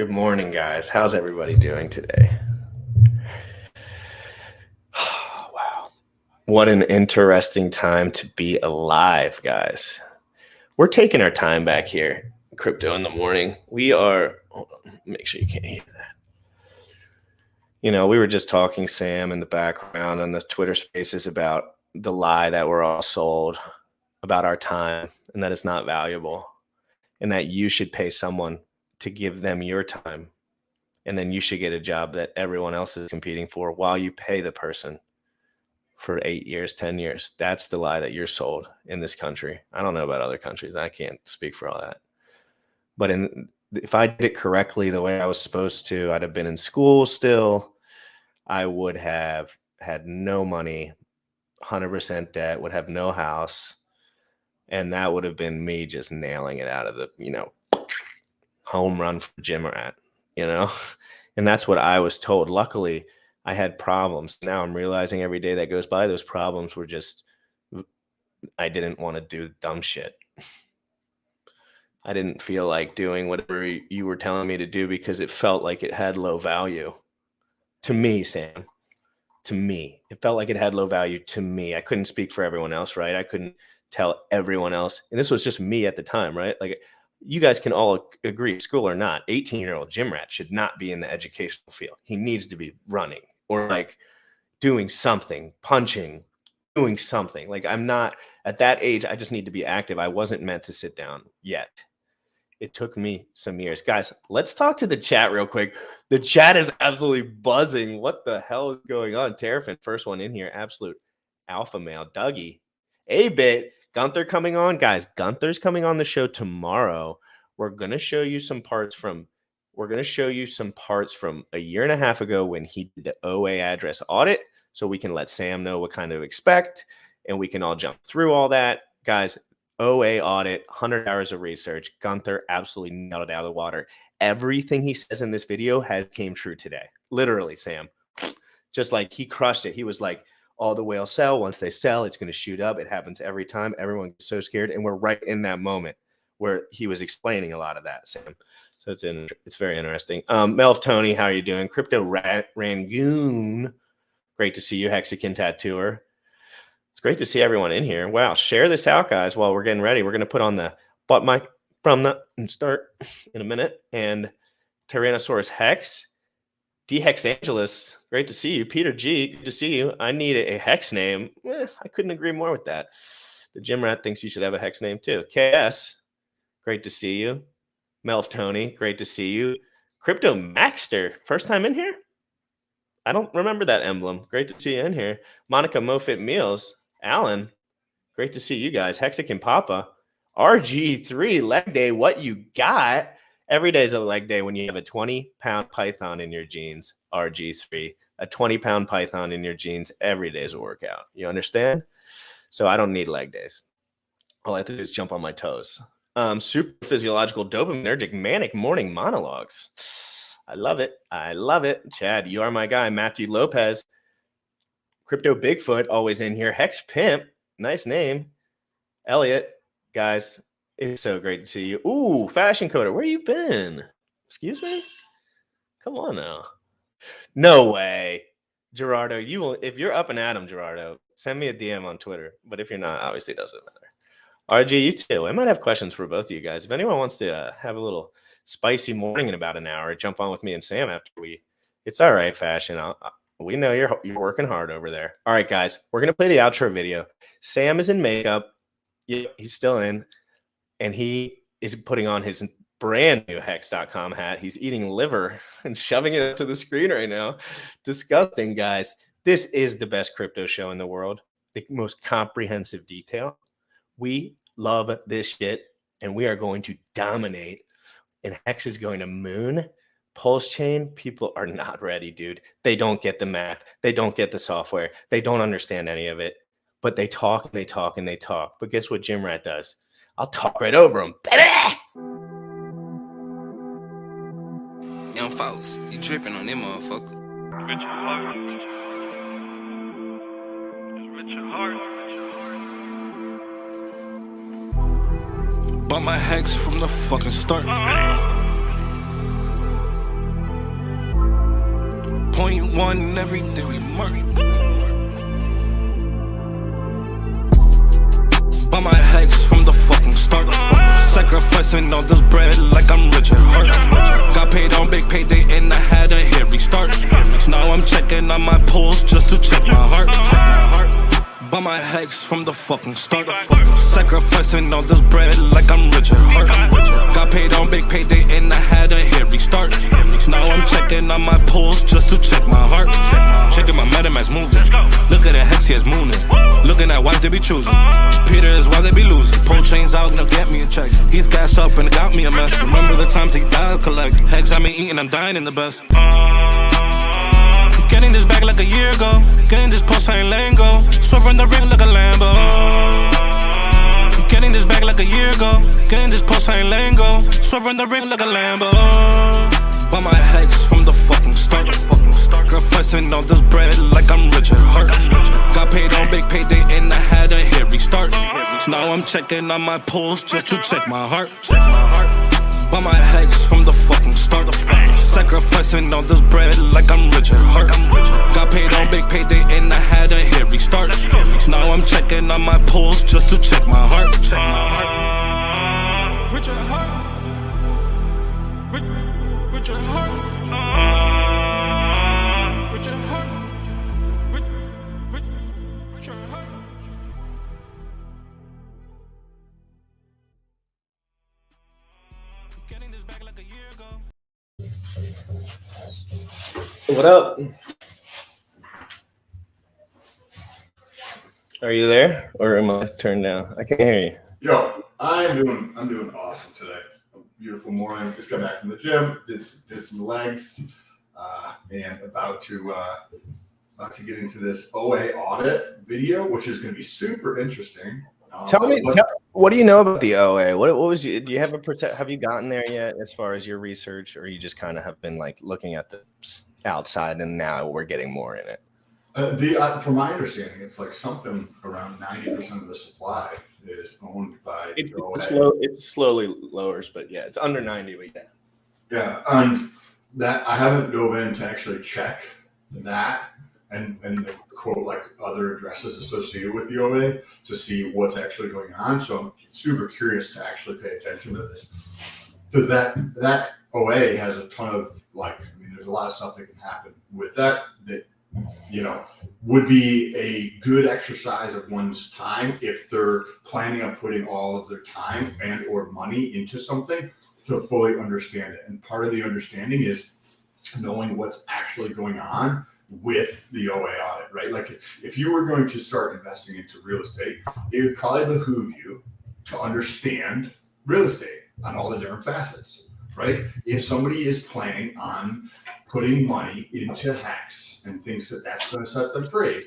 Good morning, guys. How's everybody doing today? Wow. What an interesting time to be alive, guys. We're taking our time back here. Crypto in the morning. We are, hold on, make sure you can't hear that. We were just talking, Sam, in the background on the Twitter spaces about the lie that we're all sold about our time and that it's not valuable and that you should pay someone to give them your time. And then you should get a job that everyone else is competing for while you pay the person for 8 years, 10 years. That's the lie that you're sold in this country. I don't know about other countries. I can't speak for all that. But if I did it correctly the way I was supposed to, I'd have been in school still. I would have had no money, 100% debt, would have no house. And that would have been me just nailing it out of the, home run for Jim Rat. And that's what I was told. Luckily, I had problems. Now I'm realizing every day that goes by, those problems were just, I didn't want to do dumb shit. I didn't feel like doing whatever you were telling me to do because it felt like it had low value. To me, Sam, to me, it felt like it had low value to me. I couldn't speak for everyone else, right? I couldn't tell everyone else. And this was just me at the time, right? Like, you guys can all agree, school or not, 18-year-old Jim Rat should not be in the educational field. He needs to be running or like doing something, punching, doing something. Like, I'm not at that age. I just need to be active. I wasn't meant to sit down yet. It took me some years. Guys, let's talk to the chat real quick. The chat is absolutely buzzing. What the hell is going on? Terrafin, first one in here. Absolute alpha male. Dougie. A-Bit. Gunther coming on. Guys, Gunther's coming on the show tomorrow. We're going to show you some parts from a year and a half ago when he did the OA address audit, so we can let Sam know what kind to expect, and we can all jump through all that. Guys, OA audit, 100 hours of research. Gunther absolutely nailed it out of the water. Everything he says in this video came true today. Literally, Sam. Just like he crushed it. He was like, all the whales sell. Once they sell, it's going to shoot up. It happens every time. Everyone gets so scared. And we're right in that moment where he was explaining a lot of that, Sam. So it's very interesting. Melv Tony, how are you doing? Crypto Rangoon. Great to see you, Hexakin Tattooer. It's great to see everyone in here. Wow. Share this out, guys, while we're getting ready. We're going to put on the butt mic from the and start in a minute. And Tyrannosaurus Hex. D-Hex Angelus, great to see you. Peter G, good to see you. I need a hex name. I couldn't agree more with that. The Jim Rat thinks you should have a hex name too. KS, great to see you. Melf Tony, great to see you. Crypto Maxter, first time in here? I don't remember that emblem. Great to see you in here. Monica Mofit Meals, Alan, great to see you guys. Hexican Papa, RG3, leg day, what you got? Every day is a leg day when you have a 20-pound python in your jeans, RG3. A 20-pound python in your jeans every day is a workout. You understand? So I don't need leg days. All I have to do is jump on my toes. Super physiological, dopaminergic, manic morning monologues. I love it. I love it. Chad, you are my guy. Matthew Lopez. Crypto Bigfoot, always in here. Hex Pimp, nice name. Elliot, guys. It's so great to see you. Ooh, Fashion Coder, where you been? Excuse me? Come on now. No way. Gerardo, if you're up and at him, Gerardo, send me a DM on Twitter. But if you're not, obviously it doesn't matter. RG, you too. I might have questions for both of you guys. If anyone wants to have a little spicy morning in about an hour, jump on with me and Sam after it's all right, Fashion. We know you're working hard over there. All right, guys, we're going to play the outro video. Sam is in makeup. Yeah, he's still in. And he is putting on his brand new hex.com hat. He's eating liver and shoving it up to the screen right now. Disgusting, guys. This is the best crypto show in the world. The most comprehensive detail. We love this shit, and we are going to dominate. And Hex is going to moon. Pulse chain, people are not ready, dude. They don't get the math. They don't get the software. They don't understand any of it. But they talk and they talk and they talk. But guess what Jim Rat does? I'll talk right over him, baby. Young folks, you dripping on them motherfucker. Richard Hart. Richard Hart. Bought my hex from the fucking start. 0.1 every day we mark. Buy my HEX from the fucking start. Sacrificing all this bread like I'm Richard Hart. Got paid on big payday and I had a hair restart. Now I'm checking on my pulse just to check my heart. Buy my HEX from the fucking start. Sacrificing all this bread like I'm Richard Hart. Got paid on big payday and I had a hair restart. Now I'm checking on my pulse just to check my heart. Checking my MetaMask moving. Look at the HEX, he is mooning. Looking at why they be choosing. Peter is why they be losing. Pull chains out and they'll get me a check. He's gas up and it got me a mess. Remember the times he died collect. HEX, I been eating, I'm dying in the best. Getting this back like a year ago. Getting this post, I ain't letting go. Swerving the ring like a Lambo. Getting this back like a year ago. Getting this post, I ain't letting go. Swerving the ring like a Lambo. Buy my HEX from the fucking start. Sacrificing all this bread like I'm Richard Hart. Got paid on big payday and I had a hair restart. Now I'm checking on my pulse just to check my heart. Buy my HEX from the fucking start. Sacrificing all this bread like I'm Richard Hart. Got paid on big payday and I had a hair restart. Now I'm checking on my pulse just to check my heart. Richard Hart. Richard Hart. Richard Hart. Richard Hart. Getting this back like a year ago. What up? Are you there, or am I turned down? I can't hear you. Yo, I'm doing awesome today. A beautiful morning. Just got back from the gym. Did some legs, and about to get into this OA audit video, which is going to be super interesting. Tell me, what do you know about the OA? What was you? Do you have have you gotten there yet, as far as your research, or you just kind of have been like looking at the outside, and now we're getting more in it? From my understanding, it's like something around 90% of the supply is owned by the OA. It slowly lowers, but yeah, it's under 90. But yeah. Yeah, and that I haven't dove in to actually check that and the quote like other addresses associated with the OA to see what's actually going on. So I'm super curious to actually pay attention to this. Because that OA has a ton of there's a lot of stuff that can happen with that would be a good exercise of one's time if they're planning on putting all of their time and or money into something to fully understand it. And part of the understanding is knowing what's actually going on with the OA audit, right? Like if you were going to start investing into real estate, it would probably behoove you to understand real estate on all the different facets, right? If somebody is planning on putting money into HEX and thinks that that's going to set them free,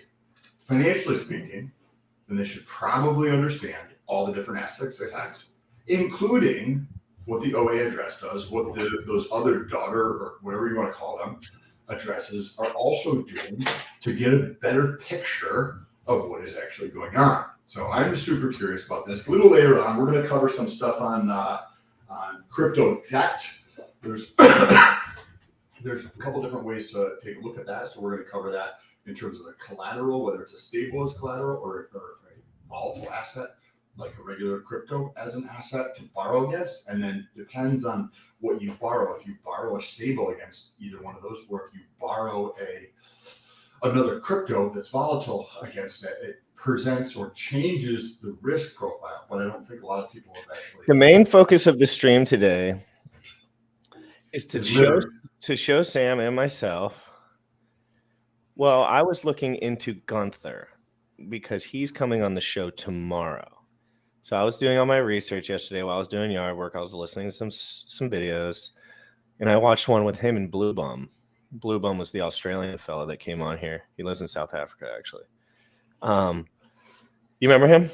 financially speaking, then they should probably understand all the different aspects of HEX, including what the OA address does, what those other daughter or whatever you want to call them addresses are also doing to get a better picture of what is actually going on. So I'm super curious about this. A little later on, we're going to cover some stuff on crypto debt. There's a couple different ways to take a look at that. So we're going to cover that in terms of the collateral, whether it's a stable as collateral or a volatile asset, like a regular crypto as an asset to borrow against. And then depends on what you borrow. If you borrow a stable against either one of those, or if you borrow another crypto that's volatile against it, it presents or changes the risk profile. But I don't think a lot of people have actually. The main focus of the stream today is to show Sam and myself. Well, I was looking into Gunther because he's coming on the show tomorrow. So I was doing all my research yesterday while I was doing yard work. I was listening to some videos, and I watched one with him and Blue Bum. Blue Bum was the Australian fellow that came on here. He lives in South Africa, actually. You remember him?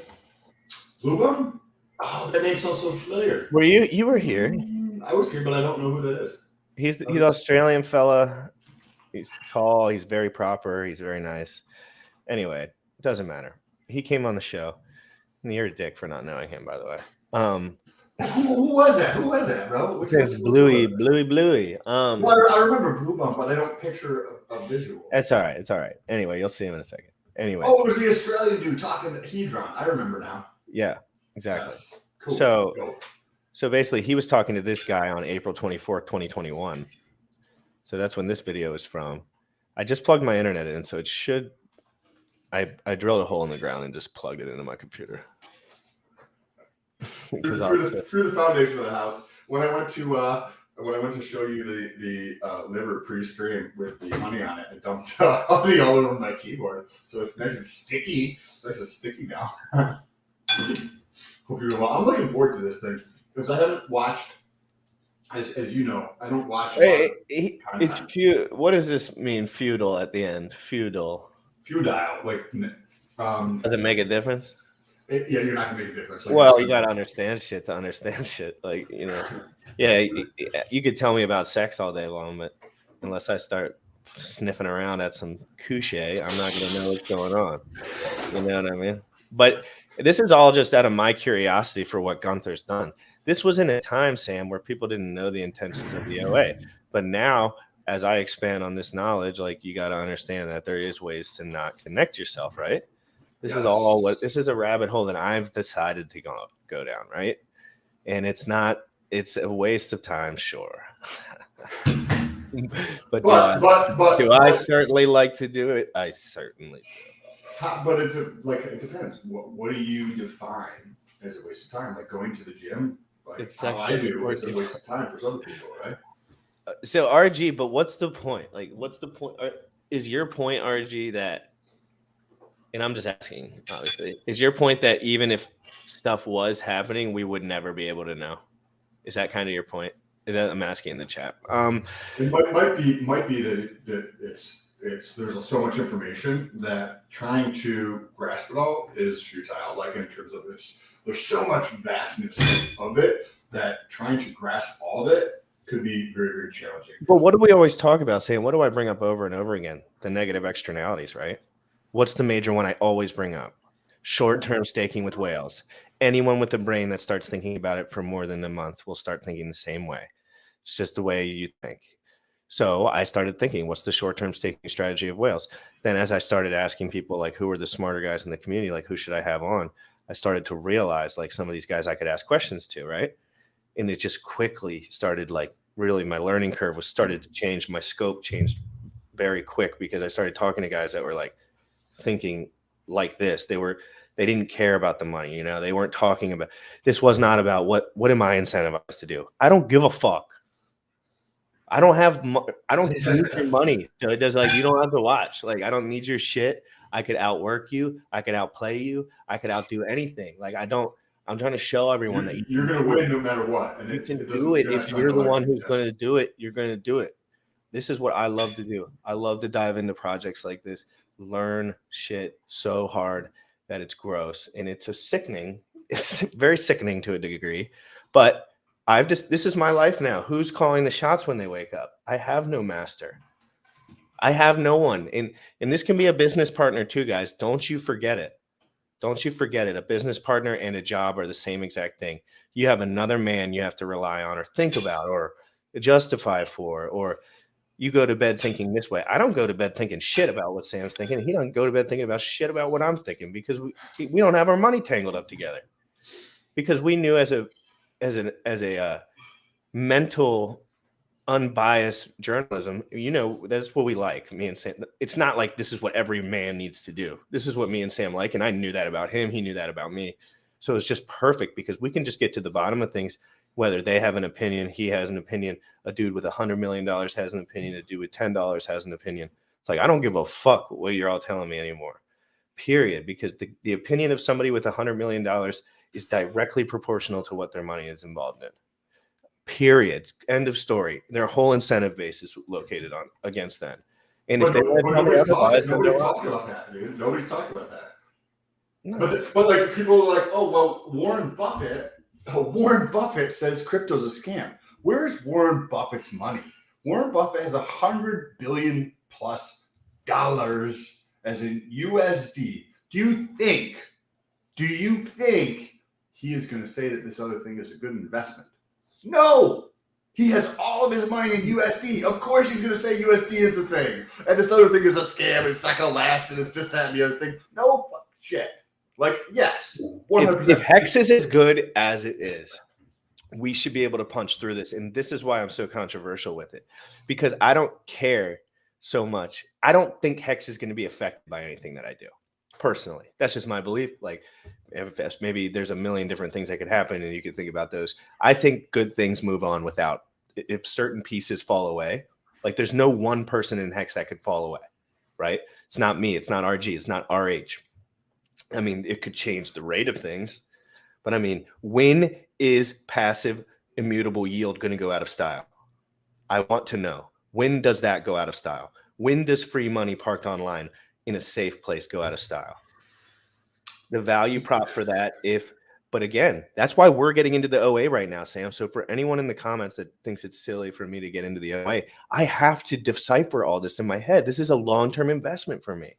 Blue Bum? Oh, that name sounds so familiar. Were you? You were here. I was here, but I don't know who that is. He's Australian fella. He's tall. He's very proper. He's very nice. Anyway, it doesn't matter. He came on the show. And you're a dick for not knowing him, by the way. Who was that? Who was that, bro? His name's Bluey. Well, I remember Blue Bump, but I don't picture a visual. That's all right. It's all right. Anyway, you'll see him in a second. Anyway. Oh, it was the Australian dude talking to Hedron. I remember now. Yeah, exactly. Yes. Cool. So basically, he was talking to this guy on April 24th, 2021. So that's when this video is from. I just plugged my internet in, so it should. I drilled a hole in the ground and just plugged it into my computer. through the foundation of the house. When I went to show you the liver pre-stream with the honey on it, I dumped honey all over my keyboard, so it's nice and sticky. It's nice and sticky now. Hope you're well. I'm looking forward to this thing because I haven't watched, as you know, I don't watch. It's what does this mean? Feudal at the end. Feudal. Like. Does it make a difference? Yeah, you're not gonna make a difference. Like, well, you gotta understand shit to understand shit. Like, you know, yeah, you could tell me about sex all day long, but unless I start sniffing around at some couche, I'm not gonna know what's going on. You know what I mean? But this is all just out of my curiosity for what Gunther's done. This was in a time, Sam, where people didn't know the intentions of the OA. But now, as I expand on this knowledge, like, you got to understand that there is ways to not connect yourself, right? This is all this is a rabbit hole that I've decided to go down, right? And it's a waste of time, sure. but do I certainly like to do it? I certainly do. But it depends. What do you define as a waste of time? Like going to the gym? Like it's how I do is a waste of time for some people, right? So RG, but what's the point? Like, what's the point? Is your point, RG, that? And I'm just asking, obviously, is your point that even if stuff was happening, we would never be able to know? Is that kind of your point? I'm asking in the chat. It might be that it's there's so much information that trying to grasp it all is futile. Like in terms of there's so much vastness of it that trying to grasp all of it could be very, very challenging. But what do we always talk about, Sam? What do I bring up over and over again? The negative externalities, right? What's the major one I always bring up? Short-term staking with whales. Anyone with a brain that starts thinking about it for more than a month will start thinking the same way. It's just the way you think. So I started thinking, what's the short-term staking strategy of whales? Then as I started asking people, like, who are the smarter guys in the community? Like, who should I have on? I started to realize, like, some of these guys I could ask questions to, right? And it just quickly started, like, really my learning curve started to change. My scope changed very quick because I started talking to guys that were, like, thinking like this. They didn't care about the money, you know. They weren't talking about, this was not about what am I incentivized to do? I don't give a fuck. I don't need your money. So it does, like, you don't have to watch. Like, I don't need your shit. I could outwork you. I could outplay you. I could outdo anything. Like, I'm trying to show everyone that you're going to win no matter what. And you can do it. If you're the one who's going to do it, you're going to do it. This is what I love to do. I love to dive into projects like this, learn shit so hard that it's gross. And it's very sickening to a degree, but this is my life now. Who's calling the shots when they wake up? I have no master. I have no one. And this can be a business partner too, guys. Don't you forget it. Don't you forget it. A business partner and a job are the same exact thing. You have another man you have to rely on or think about or justify for, or you go to bed thinking this way. I don't go to bed thinking shit about what Sam's thinking. He doesn't go to bed thinking about shit about what I'm thinking because we don't have our money tangled up together. Because we knew as a mental, unbiased journalism, you know, that's what we like. Me and Sam. It's not like this is what every man needs to do. This is what me and Sam like, and I knew that about him. He knew that about me. So it's just perfect because we can just get to the bottom of things. Whether they have an opinion, he has an opinion. A dude with $100 million has an opinion. A dude with $10 has an opinion. It's like, I don't give a fuck what you're all telling me anymore. Period. Because the opinion of somebody with $100 million is directly proportional to what their money is involved in. Period. End of story. Their whole incentive base is located on against that. And but nobody's talking about that, dude. Nobody's talking about that. No. But like people are like, oh well, Warren Buffett says crypto's a scam. Where's Warren Buffett's money? Warren Buffett has $100 billion plus as in USD. Do you think he is going to say that this other thing is a good investment. No, he has all of his money in USD. Of course he's going to say USD is the thing. And this other thing is a scam and it's not going to last and it's just that and the other thing. No fuck shit. Like, yes. 100%. If HEX is as good as it is, we should be able to punch through this. And this is why I'm so controversial with it. Because I don't care so much. I don't think HEX is going to be affected by anything that I do. Personally, that's just my belief. Like, if maybe there's a million different things that could happen and you can think about those. I think good things move on without, if certain pieces fall away, like there's no one person in HEX that could fall away, right? It's not me. It's not RG. It's not RH. I mean, it could change the rate of things, but I mean, when is passive immutable yield going to go out of style? I want to know, when does that go out of style? When does free money parked online in a safe place go out of style? The value prop for that, but again, that's why we're getting into the OA right now, Sam. So for anyone in the comments that thinks it's silly for me to get into the OA, I have to decipher all this in my head. This is a long-term investment for me.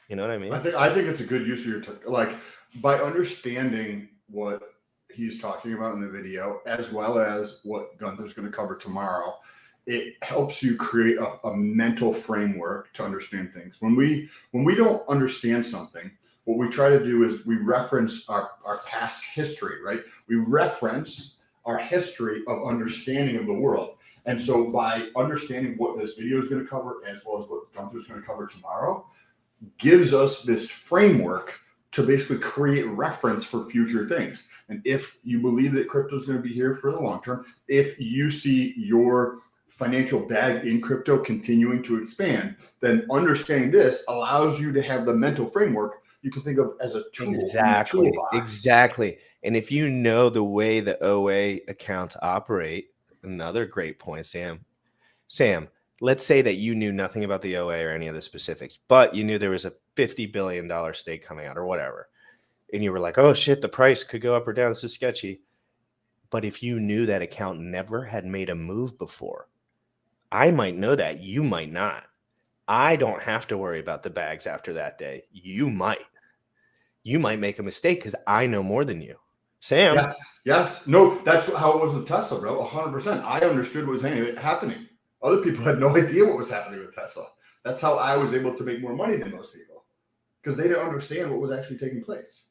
You know what I mean? I think it's a good use of your time. Like, by understanding what he's talking about in the video, as well as what Gunther's going to cover tomorrow, it helps you create a mental framework to understand things. When we don't understand something, what we try to do is we reference our past history, right? We reference our history of understanding of the world. And so by understanding what this video is going to cover, as well as what Gunther's going to cover tomorrow, gives us this framework to basically create reference for future things. And if you believe that crypto is going to be here for the long term, if you see your financial bag in crypto continuing to expand, then understanding this allows you to have the mental framework you can think of as a tool. Exactly. And if you know the way the OA accounts operate, another great point, Sam, let's say that you knew nothing about the OA or any of the specifics, but you knew there was a $50 billion stake coming out or whatever. And you were like, oh shit, the price could go up or down. This is sketchy. But if you knew that account never had made a move before, I might know that. You might not. I don't have to worry about the bags after that day. You might. You might make a mistake because I know more than you. Sam. Yes. No, that's how it was with Tesla, bro. 100%. I understood what was happening. Other people had no idea what was happening with Tesla. That's how I was able to make more money than most people, because they didn't understand what was actually taking place.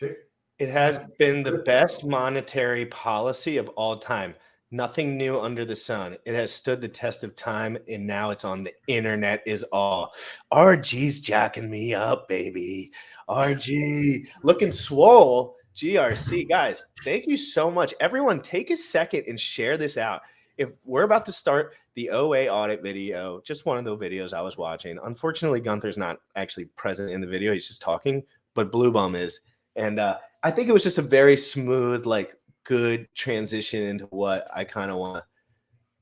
It has been the best monetary policy of all time. Nothing new under the sun. It has stood the test of time, and now it's on the internet is all. RG's jacking me up, baby. RG looking swole. GRC. Guys, thank you so much. Everyone, take a second and share this out. If we're about to start the OA audit video, just one of the videos I was watching. Unfortunately, Gunther's not actually present in the video. He's just talking, but Blue Bum is. And I think it was just a very smooth, like, good transition into what I kind of want to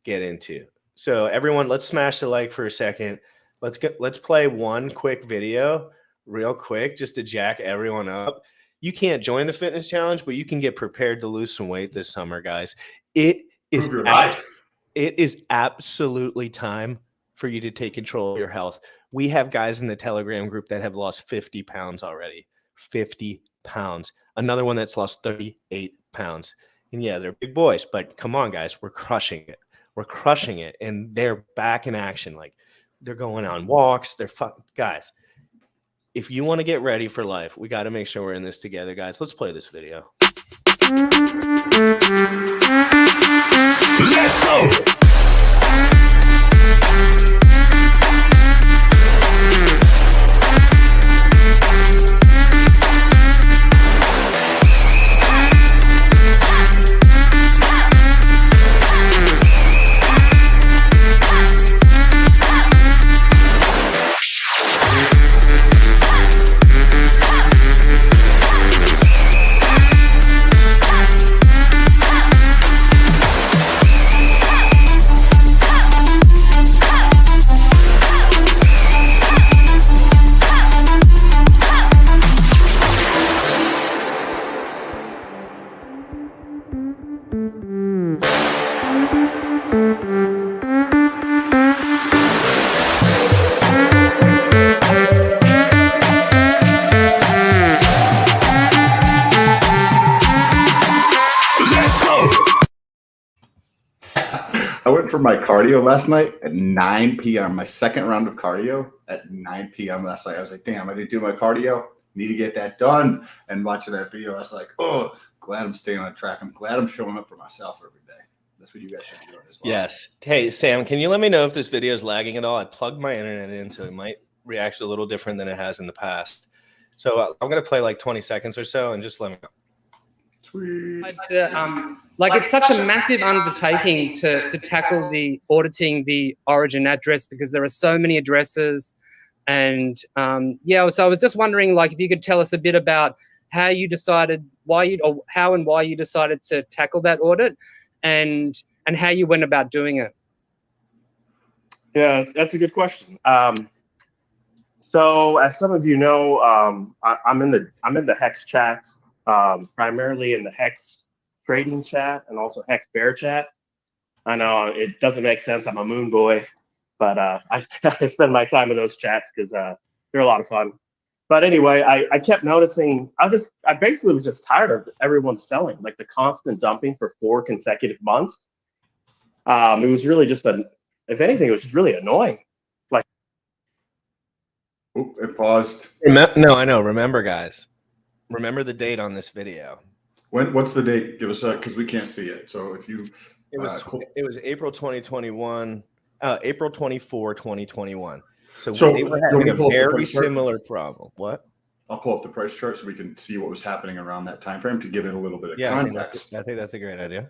get into. So everyone, let's smash the like for a second. Let's play one quick video real quick just to jack everyone up. You can't join the fitness challenge, but you can get prepared to lose some weight this summer, guys. It is absolutely time for you to take control of your health. We have guys in the Telegram group that have lost 50 pounds already. 50 pounds. Another one that's lost 38 pounds. And yeah, they're big boys, but come on, guys, we're crushing it. We're crushing it. And they're back in action. Like, they're going on walks. They're guys. If you want to get ready for life, we got to make sure we're in this together, guys. Let's play this video. Let's go. cardio last night at 9 p.m. My second round of cardio at 9 p.m. last night. I was like, damn, I didn't do my cardio. Need to get that done. And watching that video, I was like, oh, glad I'm staying on track. I'm glad I'm showing up for myself every day. That's what you guys should be doing as well. Yes. Hey, Sam, can you let me know if this video is lagging at all? I plugged my internet in, so it might react a little different than it has in the past. So I'm going to play like 20 seconds or so and just let me know. Sweet. Like it's such a massive undertaking to tackle the auditing the origin address because there are so many addresses. And yeah, so I was just wondering, like, if you could tell us a bit about how you decided how and why you decided to tackle that audit and how you went about doing it. Yeah, that's a good question. So as some of you know, I'm in the HEX chats, primarily in the HEX trading chat and also HEX bear chat. I know it doesn't make sense. I'm a moon boy, but I spend my time in those chats because they're a lot of fun. But anyway, I kept noticing. I basically was just tired of everyone selling, like the constant dumping for 4 consecutive months. It was really just if anything, it was just really annoying. Like, Oop, it paused. No, I know. Remember, guys. Remember the date on this video. What's the date? Give us a, because we can't see it. So if you, It was April 2021, April 24, 2021. So they were having a very similar problem. What? I'll pull up the price chart so we can see what was happening around that time frame to give it a little bit of context. I think that's a great idea.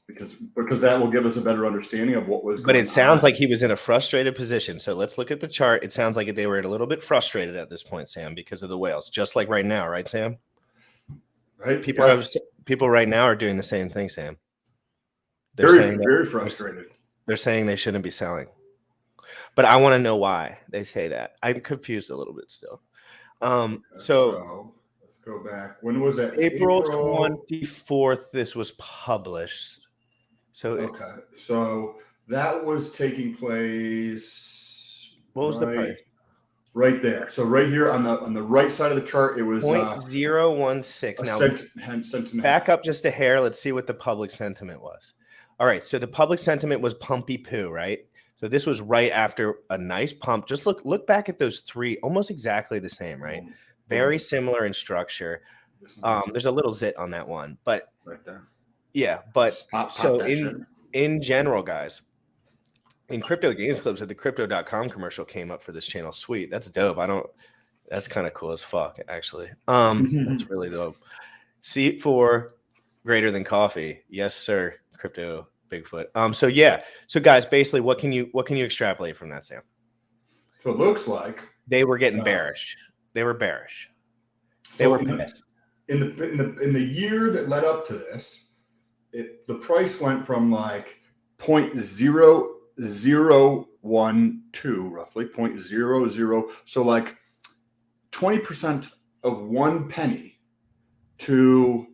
Because that will give us a better understanding of what was going on. But it sounds like he was in a frustrated position. So let's look at the chart. It sounds like they were a little bit frustrated at this point, Sam, because of the whales, just like right now, right, Sam? Right. People right now are doing the same thing, Sam. They're very frustrated. They're saying they shouldn't be selling. But I want to know why they say that. I'm confused a little bit still. So let's go back. When was that? April 24th, this was published. So so that was taking place. What was the price? Right there. So right here on the right side of the chart, it was 0.016. Now back up just a hair. Let's see what the public sentiment was. All right. So the public sentiment was pumpy poo, right? So this was right after a nice pump. Just look back at those three, almost exactly the same, right? Very similar in structure. There's a little zit on that one, but right there. Yeah, but so in general, guys, in Crypto Games Club, so the crypto.com commercial came up for this channel. Sweet. That's dope. That's kind of cool as fuck, actually. That's really dope. Seat for greater than coffee. Yes, sir. Crypto Bigfoot. So yeah. So guys, basically what can you extrapolate from that, Sam? So it looks like they were getting bearish. They were bearish. They were pissed. In the year that led up to this, the price went from like 0.0012 roughly 0.00, so like 20% of 1 penny to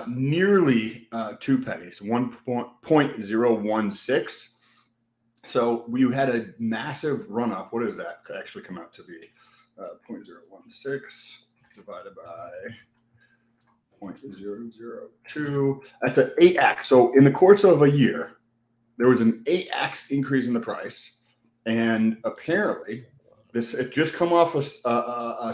nearly 2 pennies, 1.016. So you had a massive run up. What does that actually come out to be? 0.016 divided by 0.002. That's an 8x. So in the course of a year, there was an 8x increase in the price, and apparently it just come off a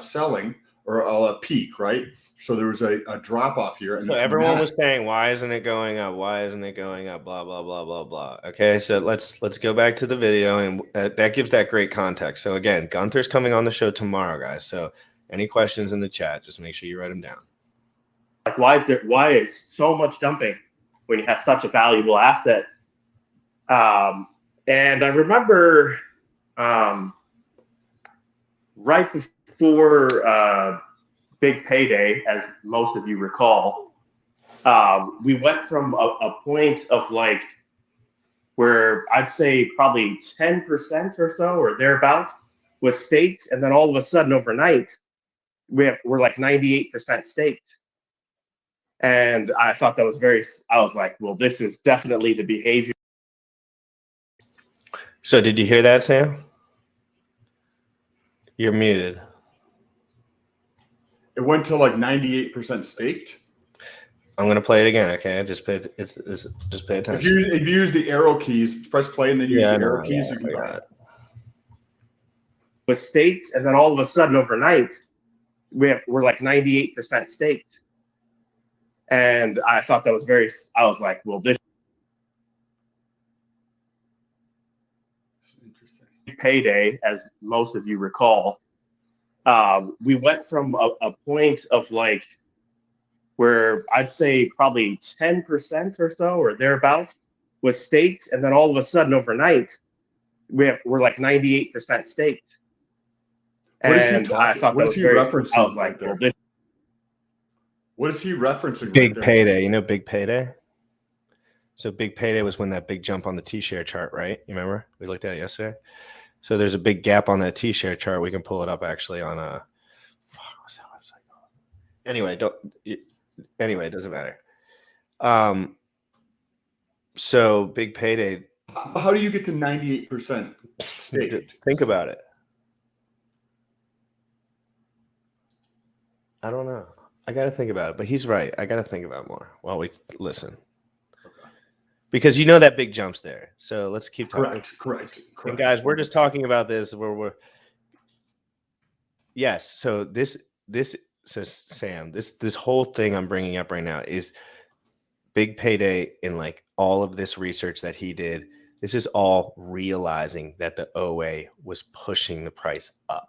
selling or a peak, right? So there was a drop off here. And so everyone was saying, "Why isn't it going up? Why isn't it going up?" Blah blah blah blah blah. Okay, so let's go back to the video, and that gives that great context. So again, Gunther's coming on the show tomorrow, guys. So any questions in the chat, just make sure you write them down. Like, why is so much dumping when you have such a valuable asset? And I remember right before big payday, as most of you recall, we went from a point of like where I'd say probably 10% or so or thereabouts was staked, and then all of a sudden overnight we're like 98% staked. And I thought that was I was like, well, this is definitely the behavior. So did you hear that, Sam? You're muted. It went to like 98% staked. I'm gonna play it again. Okay, just pay. Just pay attention. If you use the arrow keys, press play and then use the arrow keys. You can I got it. With staked, and then all of a sudden overnight, we're like 98% staked. And I thought that was I was like, well, this payday, as most of you recall, we went from a point of like where I'd say probably 10% or so or thereabouts was staked, and then all of a sudden overnight we're like 98% staked. And I thought that was very. I was like, well, this. What is he referencing? Big payday. You know, big payday. So big payday was when that big jump on the T-share chart, right? You remember we looked at it yesterday. So there's a big gap on that T-share chart. We can pull it up actually on a. What's that website called? Anyway, it doesn't matter. So big payday. How do you get to 98% staked? Think about it. I don't know. I got to think about it, but he's right. I got to think about it more while we listen. Okay. Because you know that big jump's there. So let's keep talking. Correct. And guys, we're just talking about this where we're. Yes. So so Sam, this whole thing I'm bringing up right now is big payday in like all of this research that he did. This is all realizing that the OA was pushing the price up.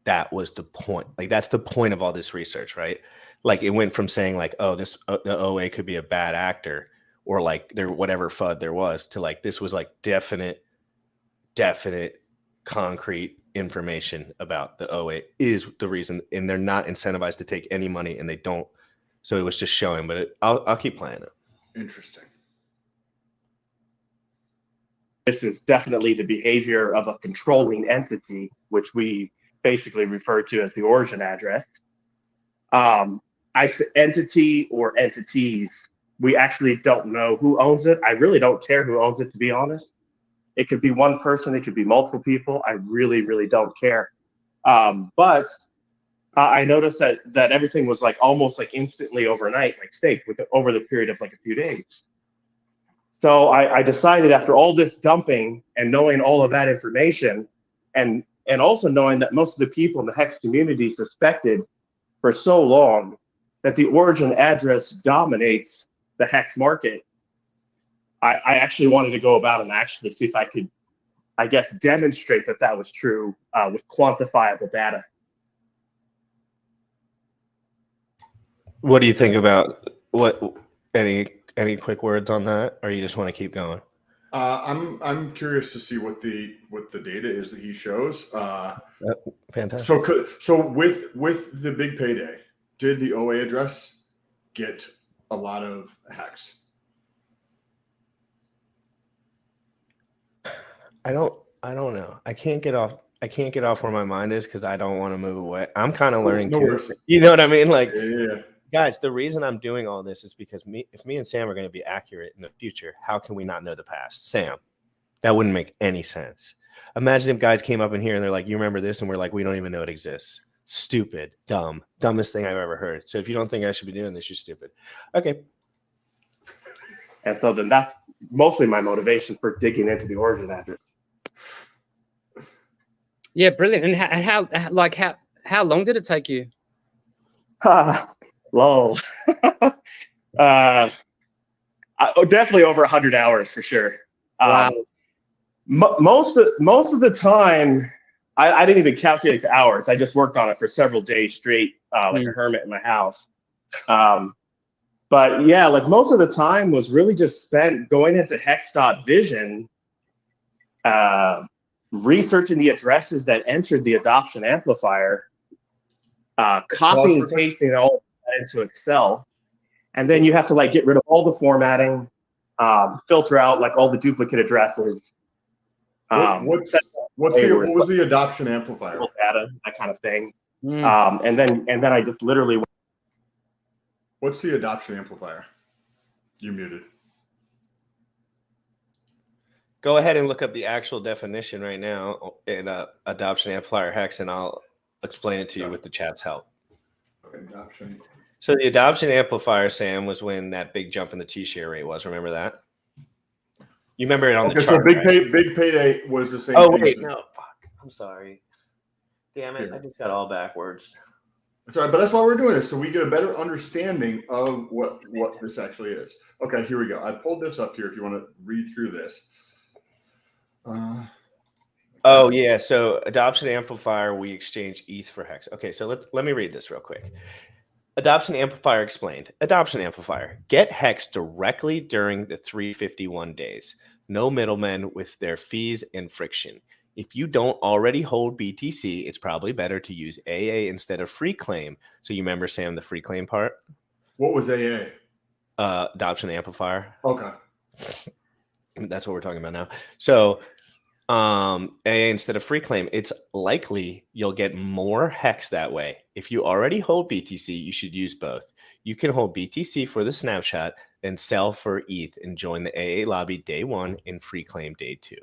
That was the point. Like, that's the point of all this research, right? Like, it went from saying like, oh, the OA could be a bad actor, or like there, whatever FUD there was, to like, this was like definite concrete information about the OA is the reason. And they're not incentivized to take any money, and they don't. So it was just showing, but I'll keep playing it. Interesting. This is definitely the behavior of a controlling entity, which we basically refer to as the origin address. I say entity or entities. We actually don't know who owns it. I really don't care who owns it, to be honest. It could be one person. It could be multiple people. I really, really don't care. But I noticed that everything was like almost like instantly overnight, like staked over the period of like a few days. So I decided, after all this dumping and knowing all of that information, and also knowing that most of the people in the HEX community suspected for so long that the origin address dominates the HEX market, I actually wanted to go about and actually see if I could, I guess, demonstrate that was true with quantifiable data. What do you think about any quick words on that, or you just want to keep going? I'm curious to see what the data is that he shows. Fantastic. So with the big payday, did the OA address get a lot of HEX? I don't know. I can't get off where my mind is because I don't want to move away. I'm kind of learning too. You know what I mean? Like, yeah. Guys, the reason I'm doing all this is because if me and Sam are going to be accurate in the future, how can we not know the past? Sam, that wouldn't make any sense. Imagine if guys came up in here and they're like, you remember this? And we're like, we don't even know it exists. Stupid, dumbest thing I've ever heard. So if you don't think I should be doing this, you're stupid. Okay. And so then that's mostly my motivation for digging into the origin address. Yeah, brilliant. And how long did it take you? Lol. Definitely over 100 hours for sure. Wow. Most of the time, I didn't even calculate the hours. I just worked on it for several days straight, like a hermit in my house. But yeah, like most of the time was really just spent going into hex.vision, researching the addresses that entered the adoption amplifier, copying and pasting all into Excel, and then you have to like get rid of all the formatting, filter out like all the duplicate addresses. What was the adoption amplifier? Data, that kind of thing. And then I just literally. What's the adoption amplifier? You're muted. Go ahead and look up the actual definition right now in adoption amplifier HEX, and I'll explain it to you with the chat's help. Okay, adoption So the adoption amplifier, Sam, was when that big jump in the T-share rate was. Remember that? You remember it on the chart, so right? big payday was the same Oh, thing. wait, no. Fuck. I'm sorry. Damn it. Here. I just got all backwards. Sorry, but that's why we're doing this, so we get a better understanding of what this actually is. Okay, here we go. I pulled this up here if you want to read through this. Oh, yeah. So adoption amplifier, we exchange ETH for HEX. Okay, so let me read this real quick. Adoption amplifier explained. Adoption amplifier. Get HEX directly during the 351 days. No middlemen with their fees and friction. If you don't already hold BTC, it's probably better to use AA instead of free claim. So you remember, Sam, the free claim part? What was AA? Adoption amplifier. Okay. That's what we're talking about now. So AA instead of free claim, it's likely you'll get more HEX that way. If you already hold BTC, you should use both. You can hold BTC for the snapshot, then sell for ETH and join the AA lobby day 1 and free claim day 2.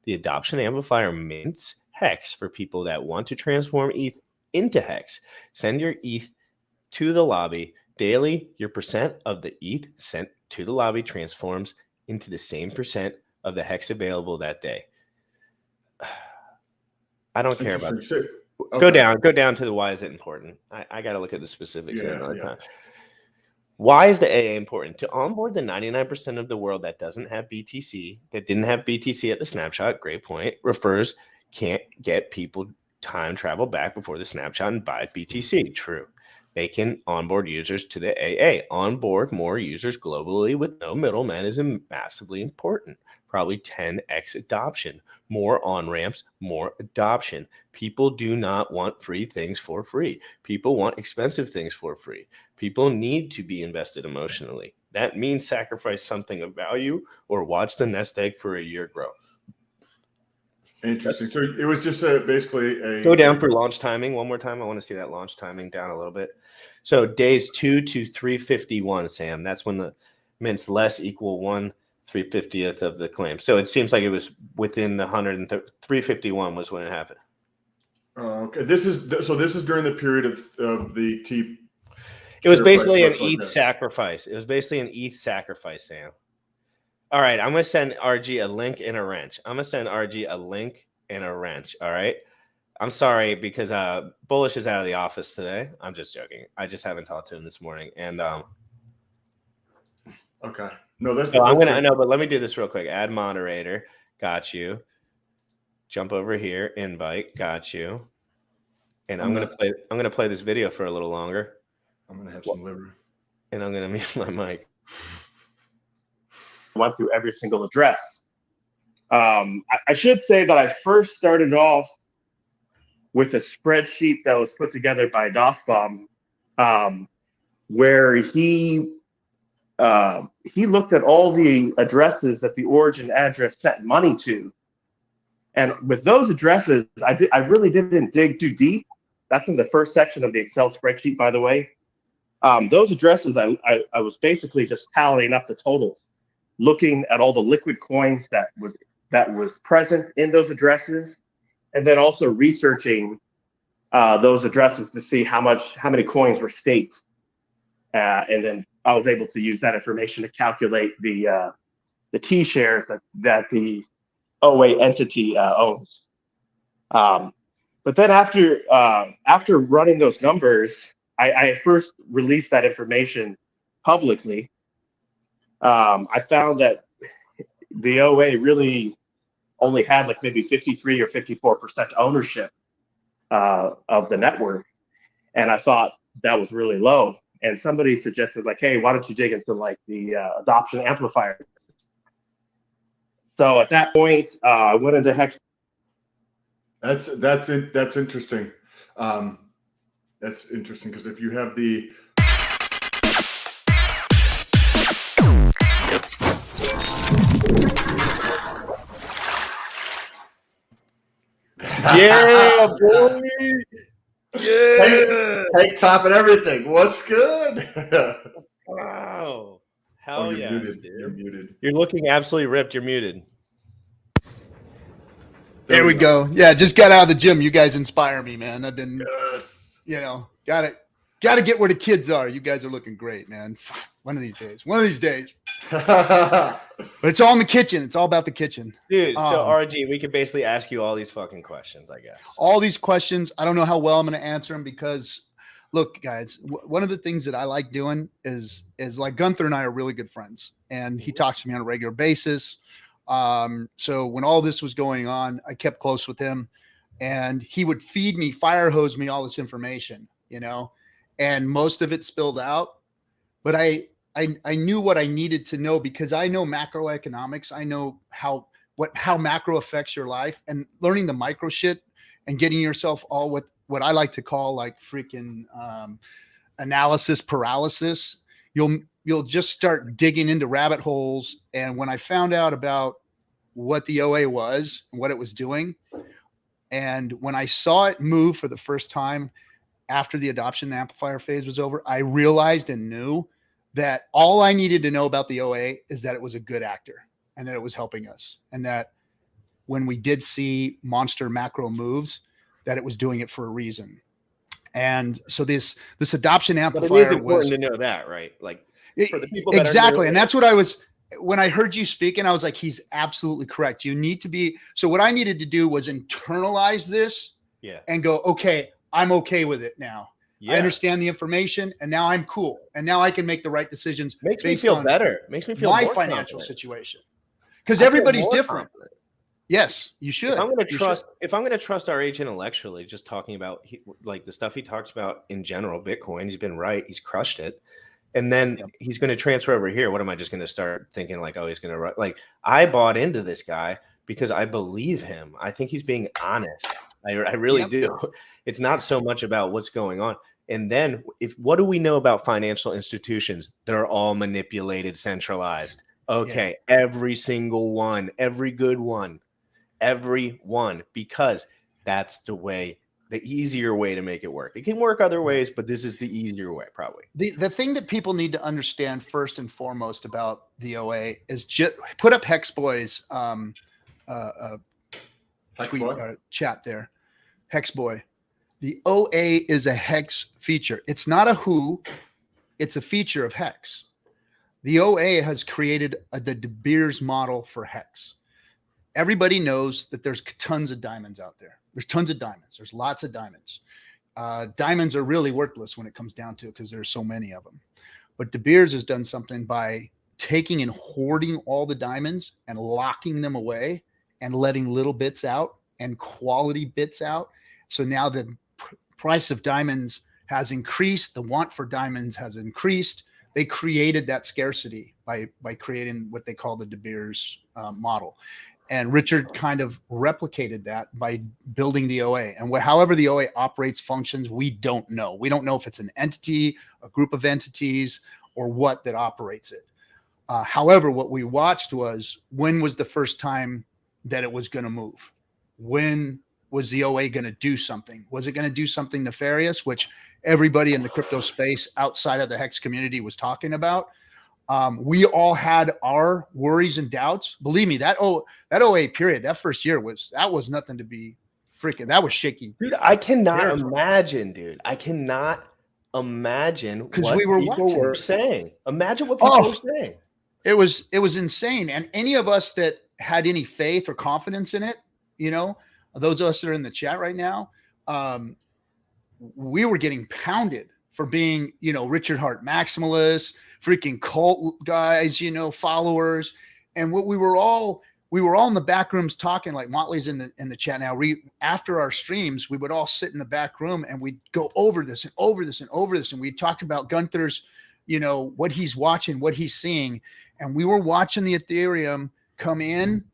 The adoption amplifier mints HEX for people that want to transform ETH into HEX. Send your ETH to the lobby. Daily, your percent of the ETH sent to the lobby transforms into the same percent of the HEX available that day. I don't care about this. Okay. Go down to the why is it important. I got to look at the specifics another time. Why is the AA important? To onboard the 99% of the world that doesn't have BTC, that didn't have BTC at the snapshot, great point, refers can't get people time travel back before the snapshot and buy BTC. True. They can onboard users to the AA. Onboard more users globally with no middleman is massively important. Probably 10x adoption. More on-ramps, more adoption. People do not want free things for free. People want expensive things for free. People need to be invested emotionally. That means sacrifice something of value or watch the nest egg for a year grow. Interesting. So it was just basically a... Go down for launch timing one more time. I want to see that launch timing down a little bit. So days 2 to 351, Sam. That's when the mints less equal 1/350th of the claim. So it seems like it was within the 351 was when it happened. Okay. This is during the period of the T. It was basically an ETH sacrifice. It was basically an ETH sacrifice, Sam. All right, I'm going to send RG a link and a wrench. All right. I'm sorry because Bullish is out of the office today. I'm just joking. I just haven't talked to him this morning. And okay. No, that's so I'm going to know, but let me do this real quick. Add moderator. Got you. Jump over here, invite, got you. And I'm going to play this video for a little longer. I'm going to have some liver. And I'm going to mute my mic. Went through every single address. I should say that I first started off with a spreadsheet that was put together by DOSBomb, where he looked at all the addresses that the origin address sent money to. And with those addresses, I really didn't dig too deep. That's in the first section of the Excel spreadsheet, by the way. Those addresses, I was basically just tallying up the totals, looking at all the liquid coins that was present in those addresses, and then also researching those addresses to see how many coins were staked. And then I was able to use that information to calculate the T shares that the OA entity owns. But then after running those numbers, I first released that information publicly. I found that the OA really only had like maybe 53 or 54% ownership of the network. And I thought that was really low. And somebody suggested like, hey, why don't you dig into like the adoption amplifier? So at that point, I went into HEX. That's interesting. That's interesting because if you have the Yeah, boy. Yeah. Tank top and everything. What's good? Wow. Hell yeah. You're muted. You're looking absolutely ripped. You're muted. There we go. Yeah, just got out of the gym. You guys inspire me, man. I've been, Yes. got Got to get where the kids are. You guys are looking great, man. One of these days. But it's all in the kitchen. It's all about the kitchen. Dude, so RG, we could basically ask you all these fucking questions, I guess. All these questions. I don't know how well I'm going to answer them because, look, guys, one of the things that I like doing is like Gunther and I are really good friends, and he talks to me on a regular basis. So when all this was going on, I kept close with him, and he would feed me, fire hose me all this information, you know, and most of it spilled out. But I knew what I needed to know because I know macroeconomics. I know how macro affects your life, and learning the micro shit and getting yourself all what I like to call like freaking analysis paralysis. You'll just start digging into rabbit holes. And when I found out about what the OA was and what it was doing, and when I saw it move for the first time after the adoption amplifier phase was over, I realized and knew that all I needed to know about the OA is that it was a good actor and that it was helping us. And that when we did see monster macro moves, that it was doing it for a reason. And so this adoption amplifier but it is important to know that, right? Like for the people that exactly. And that's what I was, when I heard you speaking, I was like, he's absolutely correct. You need to be. So what I needed to do was internalize this and go, okay, I'm okay with it now. I understand the information, and now I'm cool. And now I can make the right decisions. Makes me feel better. Makes me feel my more financial confident. Situation. Because everybody's different. Confident. Yes, you should. If I'm going to trust our age intellectually, just talking about like the stuff he talks about in general, Bitcoin, he's been right. He's crushed it. And then he's going to transfer over here. What am I just going to start thinking like, oh, he's going to like, I bought into this guy because I believe him. I think he's being honest. I really do. It's not so much about what's going on. And then what do we know about financial institutions? They're all manipulated, centralized. Okay. Every single one, every good one, every one, because that's the easier way to make it work. It can work other ways, but this is the easier way, probably. The thing that people need to understand first and foremost about the OA is just put up Hex Boy's chat there. Hex Boy. The OA is a Hex feature. It's not a who, it's a feature of Hex. The OA has created the De Beers model for Hex. Everybody knows that there's tons of diamonds out there. There's tons of diamonds. There's lots of diamonds. Diamonds are really worthless when it comes down to it because there's so many of them. But De Beers has done something by taking and hoarding all the diamonds and locking them away and letting little bits out and quality bits out. So now the price of diamonds has increased. The want for diamonds has increased. They created that scarcity by creating what they call the De Beers model. And Richard kind of replicated that by building the OA. And however the OA operates, functions, we don't know. We don't know if it's an entity, a group of entities, or what that operates it. However, what we watched was, when was the first time that it was going to move? When was the OA going to do something? Was it going to do something nefarious, which everybody in the crypto space outside of the Hex community was talking about? We all had our worries and doubts. Believe me, that OA period, that first year was nothing to be freaking. That was shaky. Dude, I cannot imagine, dude. I cannot imagine what people were saying. Imagine what people were saying. It was insane. And any of us that had any faith or confidence in it, you know, those of us that are in the chat right now, we were getting pounded for being, you know, Richard Hart maximalists, freaking cult guys, you know, followers. And what we were all in the back rooms talking, like Motley's in the chat now. After our streams, we would all sit in the back room and we'd go over this and over this and over this. And we talked about Gunther's, you know, what he's watching, what he's seeing. And we were watching the Ethereum come in,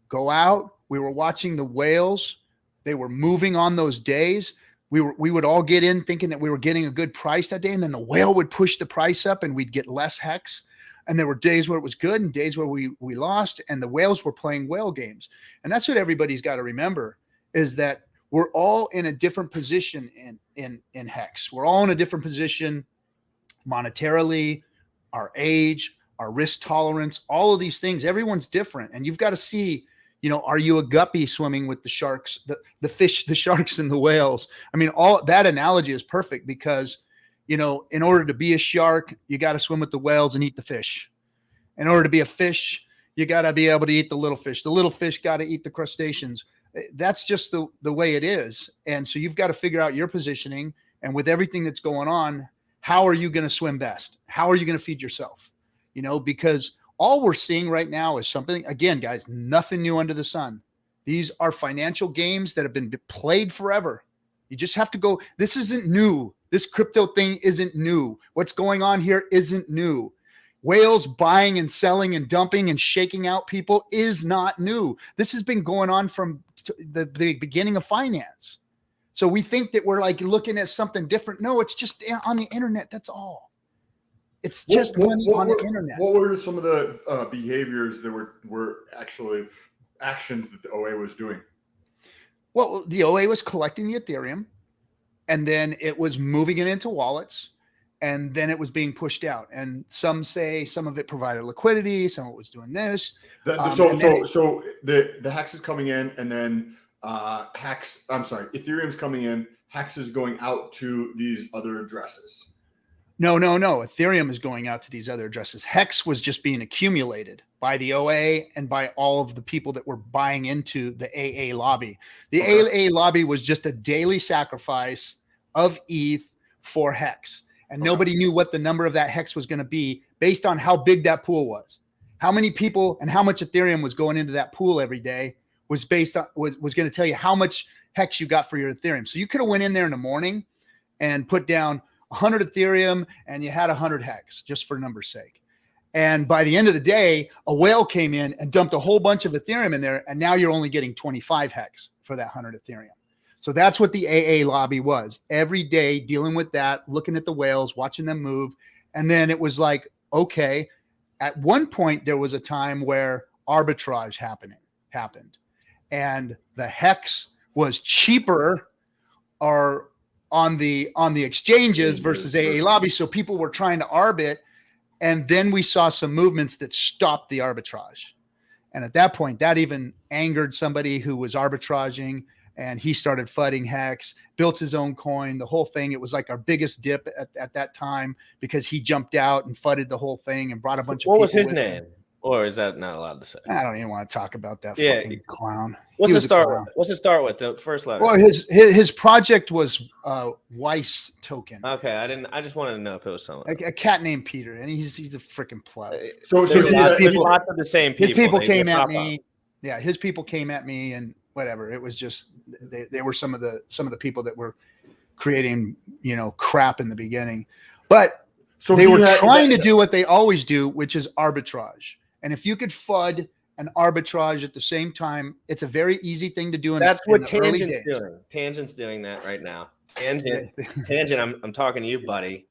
go out. We were watching the whales. They were moving on those days. We would all get in thinking that we were getting a good price that day. And then the whale would push the price up and we'd get less Hex. And there were days where it was good and days where we lost, and the whales were playing whale games. And that's what everybody's got to remember, is that we're all in a different position in Hex. We're all in a different position monetarily, our age, our risk tolerance, all of these things. Everyone's different. And you've got to see, you know, are you a guppy swimming with the sharks, the fish, the sharks and the whales? I mean, all that analogy is perfect, because you know, in order to be a shark, you got to swim with the whales and eat the fish. In order to be a fish, you got to be able to eat the little fish. The little fish got to eat the crustaceans. That's just the way it is. And so you've got to figure out your positioning. And with everything that's going on, how are you going to swim best? How are you going to feed yourself? You know, because all we're seeing right now is something, again, guys, nothing new under the sun. These are financial games that have been played forever. You just have to go. This isn't new. This crypto thing isn't new. What's going on here isn't new. Whales buying and selling and dumping and shaking out people is not new. This has been going on from the beginning of finance. So we think that we're like looking at something different. No, it's just on the internet. That's all. It's just money on the internet. What were some of the behaviors that were actually actions that the OA was doing? Well, the OA was collecting the Ethereum, and then it was moving it into wallets, and then it was being pushed out. And some say some of it provided liquidity, some of it was doing this. So the HEX is coming in, and then Ethereum's coming in, HEX is going out to these other addresses. No. Ethereum is going out to these other addresses. HEX was just being accumulated by the OA and by all of the people that were buying into the AA lobby. The AA lobby was just a daily sacrifice of ETH for HEX. And nobody knew what the number of that HEX was going to be based on how big that pool was. How many people and how much Ethereum was going into that pool every day was based on was going to tell you how much HEX you got for your Ethereum. So you could have went in there in the morning and put down 100 Ethereum and you had 100 HEX just for number's sake. And by the end of the day, a whale came in and dumped a whole bunch of Ethereum in there. And now you're only getting 25 HEX for that 100 Ethereum. So that's what the AA lobby was every day, dealing with that, looking at the whales, watching them move. And then it was like, okay, at one point there was a time where arbitrage happened and the HEX was cheaper or on the exchanges versus AA lobby. So people were trying to arb it. And then we saw some movements that stopped the arbitrage. And at that point, that even angered somebody who was arbitraging, and he started FUDing HEX, built his own coin, the whole thing. It was like our biggest dip at that time because he jumped out and FUDed the whole thing and brought a bunch of people. What was his name? Or is that not allowed to say? I don't even want to talk about that fucking clown. What's it start with? The first letter. Well, his project was Weiss token. Okay, I just wanted to know if it was someone. A cat named Peter, and he's a freaking pleb. So lots of the same people. His people came at me. Yeah, his people came at me, and whatever. It was just they were some of the people that were creating crap in the beginning, but they were trying to do what they always do, which is arbitrage. And if you could FUD and arbitrage at the same time, it's a very easy thing to do. That's what Tangent's doing. Tangent's doing that right now. Tangent, I'm talking to you, buddy.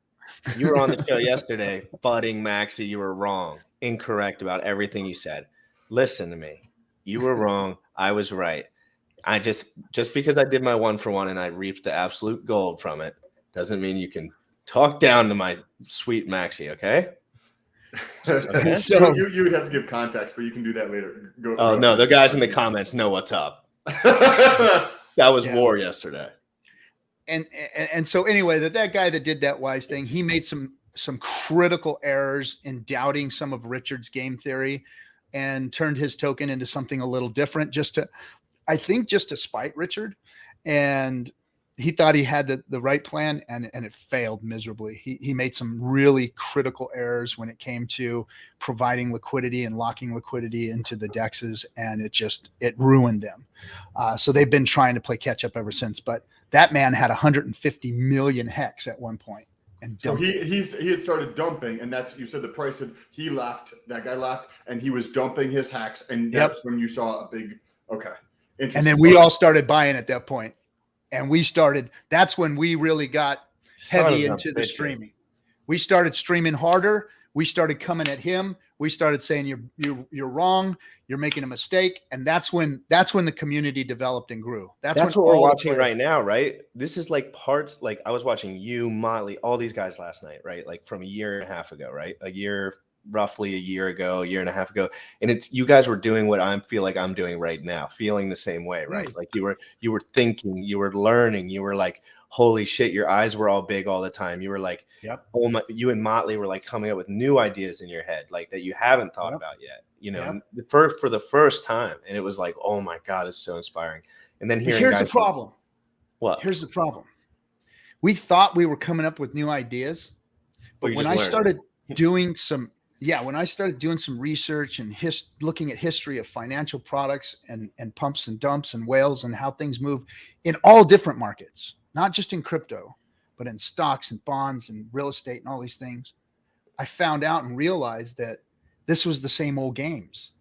You were on the show yesterday, FUDing Maxi. You were wrong, incorrect about everything you said. Listen to me. You were wrong. I was right. I just because I did my 1-for-1 and I reaped the absolute gold from it doesn't mean you can talk down to my sweet Maxi. Okay. Okay. So you would have to give context, but you can do that later. No, the guys in the comments know what's up. That was war yesterday. And so anyway, that guy that did that Wise thing, he made some critical errors in doubting some of Richard's game theory and turned his token into something a little different just to spite Richard. And he thought he had the right plan, and it failed miserably. He made some really critical errors when it came to providing liquidity and locking liquidity into the DEXs, and it ruined them. So they've been trying to play catch up ever since. But that man had 150 million HEX at one point, and so he had started dumping, and that's, you said the price of, that guy left, and he was dumping his HEX, and that's when you saw a big and then we all started buying at that point. And that's when we really got heavy into the streaming. We started streaming harder. We started coming at him. We started saying, you're wrong. You're making a mistake. And that's when the community developed and grew. That's what we're watching right now, right? This is like parts, like I was watching you, Motley, all these guys last night, right? Like from a year and a half ago, right? Roughly a year ago, a year and a half ago. And it's, you guys were doing what I feel like I'm doing right now, feeling the same way, right? Like you were thinking, you were learning, you were like, holy shit, your eyes were all big all the time. You were like, Yep. oh my, you and Motley were like coming up with new ideas in your head, like that you haven't thought Yep. about yet, you know, Yep. for the first time. And it was like, oh my God, it's so inspiring. And then But hearing here's the guys, problem. what? Here's the problem. We thought we were coming up with new ideas, Well, but you when just I learned. started doing some, when I started doing some research and looking at history of financial products and pumps and dumps and whales and how things move in all different markets, not just in crypto, but in stocks and bonds and real estate and all these things, I found out and realized that this was the same old games.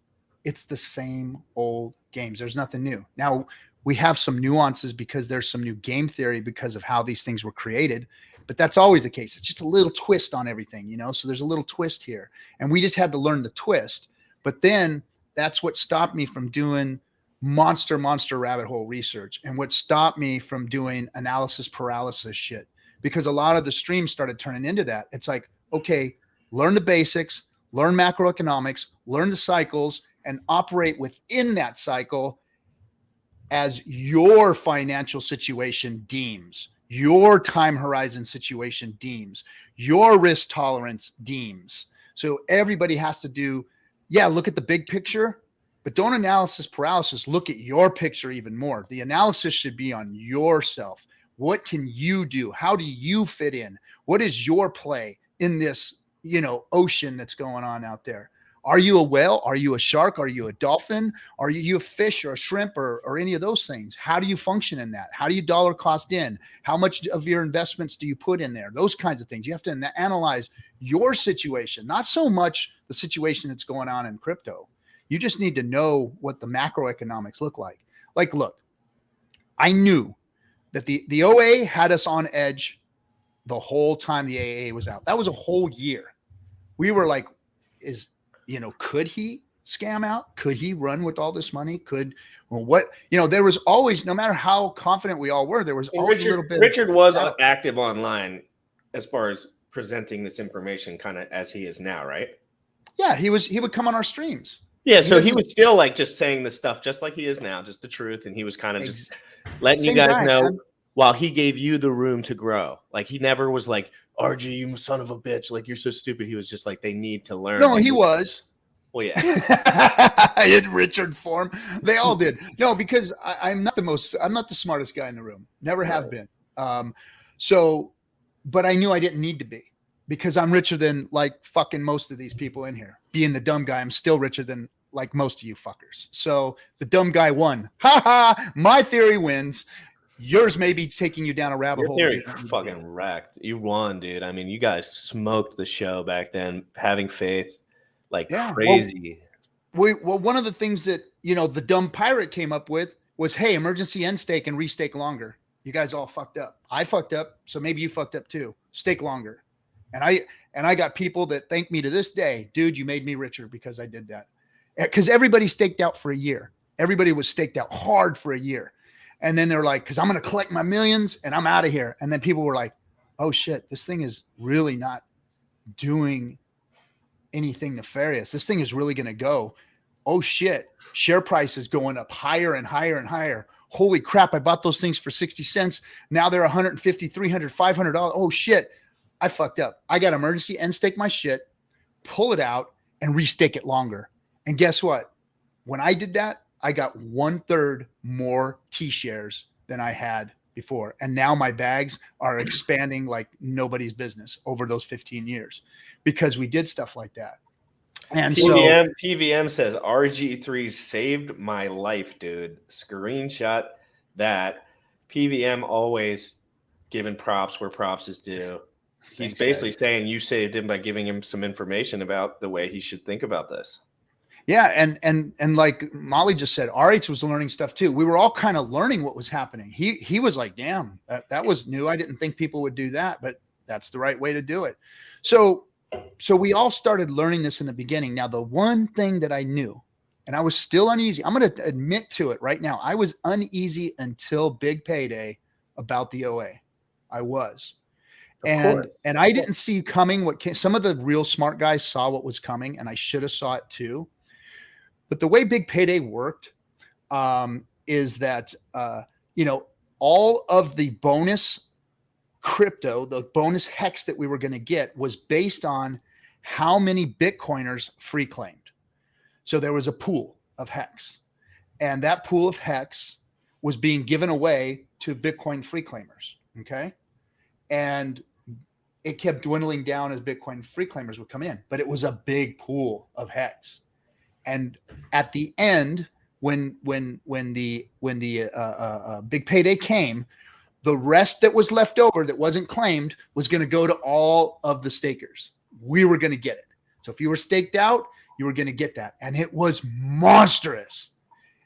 It's the same old games. There's nothing new. Now, we have some nuances because there's some new game theory because of how these things were created, but that's always the case. It's just a little twist on everything, you know? So there's a little twist here, and we just had to learn the twist. But then that's what stopped me from doing monster rabbit hole research, and what stopped me from doing analysis paralysis shit, because a lot of the streams started turning into that. It's like, okay, learn the basics, learn macroeconomics, learn the cycles, and operate within that cycle as your financial situation deems, your time horizon situation deems, your risk tolerance deems. So everybody has to do, look at the big picture, but don't analysis paralysis. Look at your picture even more. The analysis should be on yourself. What can you do? How do you fit in? What is your play in this, ocean that's going on out there? Are you a whale? Are you a shark? Are you a dolphin? Are you a fish or a shrimp or any of those things? How do you function in that? How do you dollar cost in? How much of your investments do you put in there? Those kinds of things. You have to analyze your situation, not so much the situation that's going on in crypto. You just need to know what the macroeconomics look like. Like, look, I knew that the OA had us on edge the whole time the AA was out. That was a whole year. We were like, could he scam out? Could he run with all this money? There was always, no matter how confident we all were, there was always a little bit. Richard was active online as far as presenting this information kind of as he is now, right? Yeah, he would come on our streams. Yeah, so he was still like just saying the stuff just like he is now, just the truth. And he was kind of just letting you guys know, man, while he gave you the room to grow. Like, he never was like, RG, you son of a bitch, like, you're so stupid. He was just like, they need to learn. No, he was. Well, yeah. In Richard form. They all did. No, because I'm not the smartest guy in the room. Never have been. But I knew I didn't need to be, because I'm richer than like fucking most of these people in here. Being the dumb guy, I'm still richer than like most of you fuckers. So the dumb guy won. Ha ha! My theory wins. Yours may be taking you down a rabbit hole. Your theory fucking wrecked. You won, dude. I mean, you guys smoked the show back then, having faith like crazy. Well, one of the things that, the dumb pirate came up with was, hey, emergency end stake and restake longer. You guys all fucked up. I fucked up, so maybe you fucked up too. Stake longer. And I got people that thank me to this day, dude, you made me richer because I did that. Because everybody staked out for a year. Everybody was staked out hard for a year. And then they're like, because I'm going to collect my millions and I'm out of here. And then people were like, oh shit, this thing is really not doing anything nefarious. This thing is really going to go. Oh shit, share price is going up higher and higher and higher. Holy crap, I bought those things for 60 cents. Now they're 150, 300, $500. Oh shit, I fucked up. I got emergency end stake my shit, pull it out and restake it longer. And guess what? When I did that, I got 1/3 more T shares than I had before. And now my bags are expanding like nobody's business over those 15 years because we did stuff like that. And PVM says RG3 saved my life, dude. Screenshot that. PVM always giving props where props is due. He's basically saying you saved him by giving him some information about the way he should think about this. Yeah, and like Molly just said, RH was learning stuff too. We were all kind of learning what was happening. He was like, damn, that was new. I didn't think people would do that, but that's the right way to do it. So we all started learning this in the beginning. Now, the one thing that I knew, and I was still uneasy, I'm going to admit to it right now. I was uneasy until big payday about the OA. I was. And I didn't see coming what came. Some of the real smart guys saw what was coming, and I should have saw it too. But the way big payday worked is that, all of the bonus crypto, the bonus HEX that we were going to get was based on how many Bitcoiners free claimed. So there was a pool of HEX, and that pool of HEX was being given away to Bitcoin free claimers. Okay. And it kept dwindling down as Bitcoin free claimers would come in, but it was a big pool of HEX. And at the end, when the big payday came, the rest that was left over that wasn't claimed was going to go to all of the stakers. We were going to get it. So if you were staked out, you were going to get that. And it was monstrous.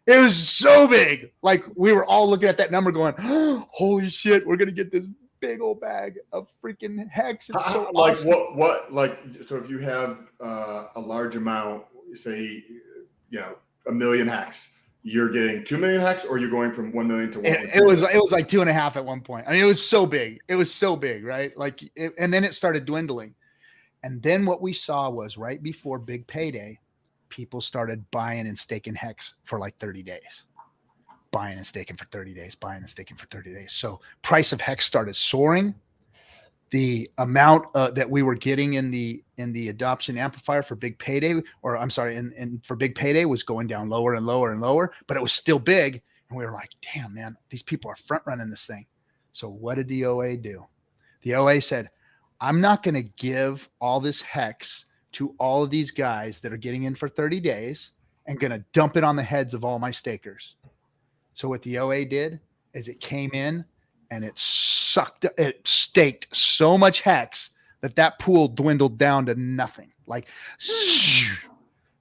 It was so big. Like we were all looking at that number going, oh, holy shit, we're going to get this big old bag of freaking HEX. It's so like awesome. what like, so if you have a large amount, say, you know, 1 million HEX, you're getting 2 million HEX, or you're going from 1 million to 1. It was like 2.5 at one point. I mean, it was so big. It was so big, right? Like, and then it started dwindling. And then what we saw was right before big payday, people started buying and staking HEX for like 30 days. Buying and staking for 30 days, buying and staking for 30 days. So price of HEX started soaring. The amount that we were getting in the adoption amplifier for big payday, or I'm sorry, and for big payday was going down lower and lower and lower, but it was still big. And we were like, damn, man, these people are front running this thing. So what did the OA do? The OA said, I'm not going to give all this HEX to all of these guys that are getting in for 30 days and going to dump it on the heads of all my stakers. So what the OA did is it came in and it staked so much HEX that pool dwindled down to nothing. Like,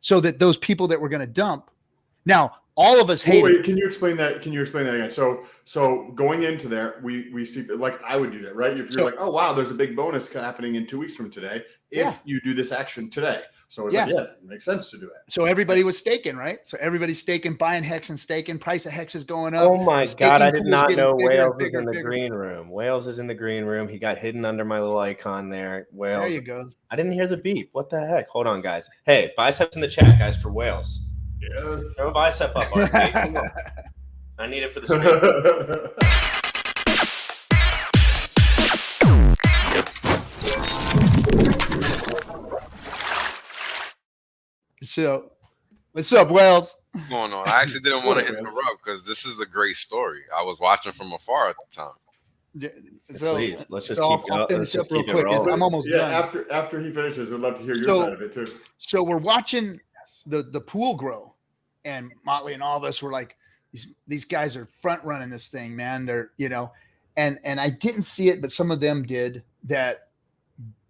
so that those people that were going to dump, now all of us hate. Wait, can you explain that? Can you explain that again? So going into there, we see, like I would do that, right? If you're like, oh wow, there's a big bonus happening in 2 weeks from today, if you do this action today. So it's like, it makes sense to do it. So everybody was staking, right? So everybody's staking, buying HEX and staking. Price of HEX is going up. Oh my God, I did not know Wales was in the bigger. green room. Wales is in the green room. He got hidden under my little icon there. Wales. There you go. I didn't hear the beep. What the heck? Hold on, guys. Hey, biceps in the chat, guys, for Wales. Yes. Throw a bicep up, RP. Come on. I need it for the screen. So, what's up, Wells? What's going on? I actually didn't want to interrupt because this is a great story. I was watching from afar at the time. So, please, let's just I'll keep going. finish Let's up just real keep it quick. rolling. I'm almost done. After he finishes, I'd love to hear your side of it too. So we're watching the pool grow, and Motley and all of us were like, these guys are front running this thing, man. They're, you know, and I didn't see it, but some of them did that.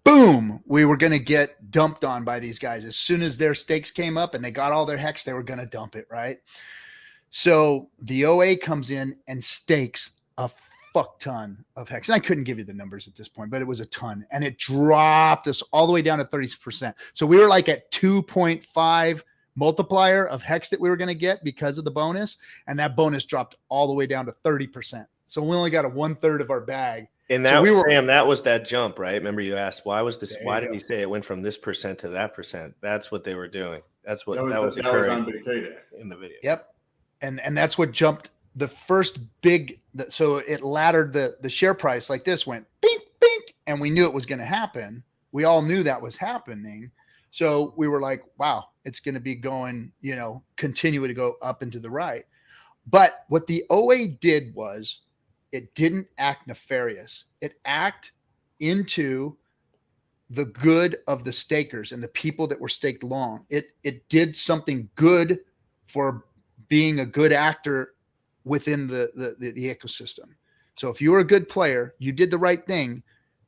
Boom, we were going to get dumped on by these guys. As soon as their stakes came up and they got all their HEX, they were going to dump it, right? So the OA comes in and stakes a fuck ton of HEX. And I couldn't give you the numbers at this point, but it was a ton. And it dropped us all the way down to 30%. So we were like at 2.5 multiplier of HEX that we were going to get because of the bonus. And that bonus dropped all the way down to 30%. So we only got a 1/3 of our bag. And that, so Sam, that was that jump, right? Remember you asked, why was this? Why did he say it went from this percent to that percent? That's what they were doing. That's what that was occurring in the video. Yep. And that's what jumped the first big. So it laddered the share price like this, went bink, bink. And we knew it was going to happen. We all knew that was happening. So we were like, wow, it's going to be going, you know, continue to go up and to the right. But what the OA did was, it didn't act nefarious. It acted into the good of the stakers and the people that were staked long. It did something good for being a good actor within the ecosystem. So if you were a good player, you did the right thing.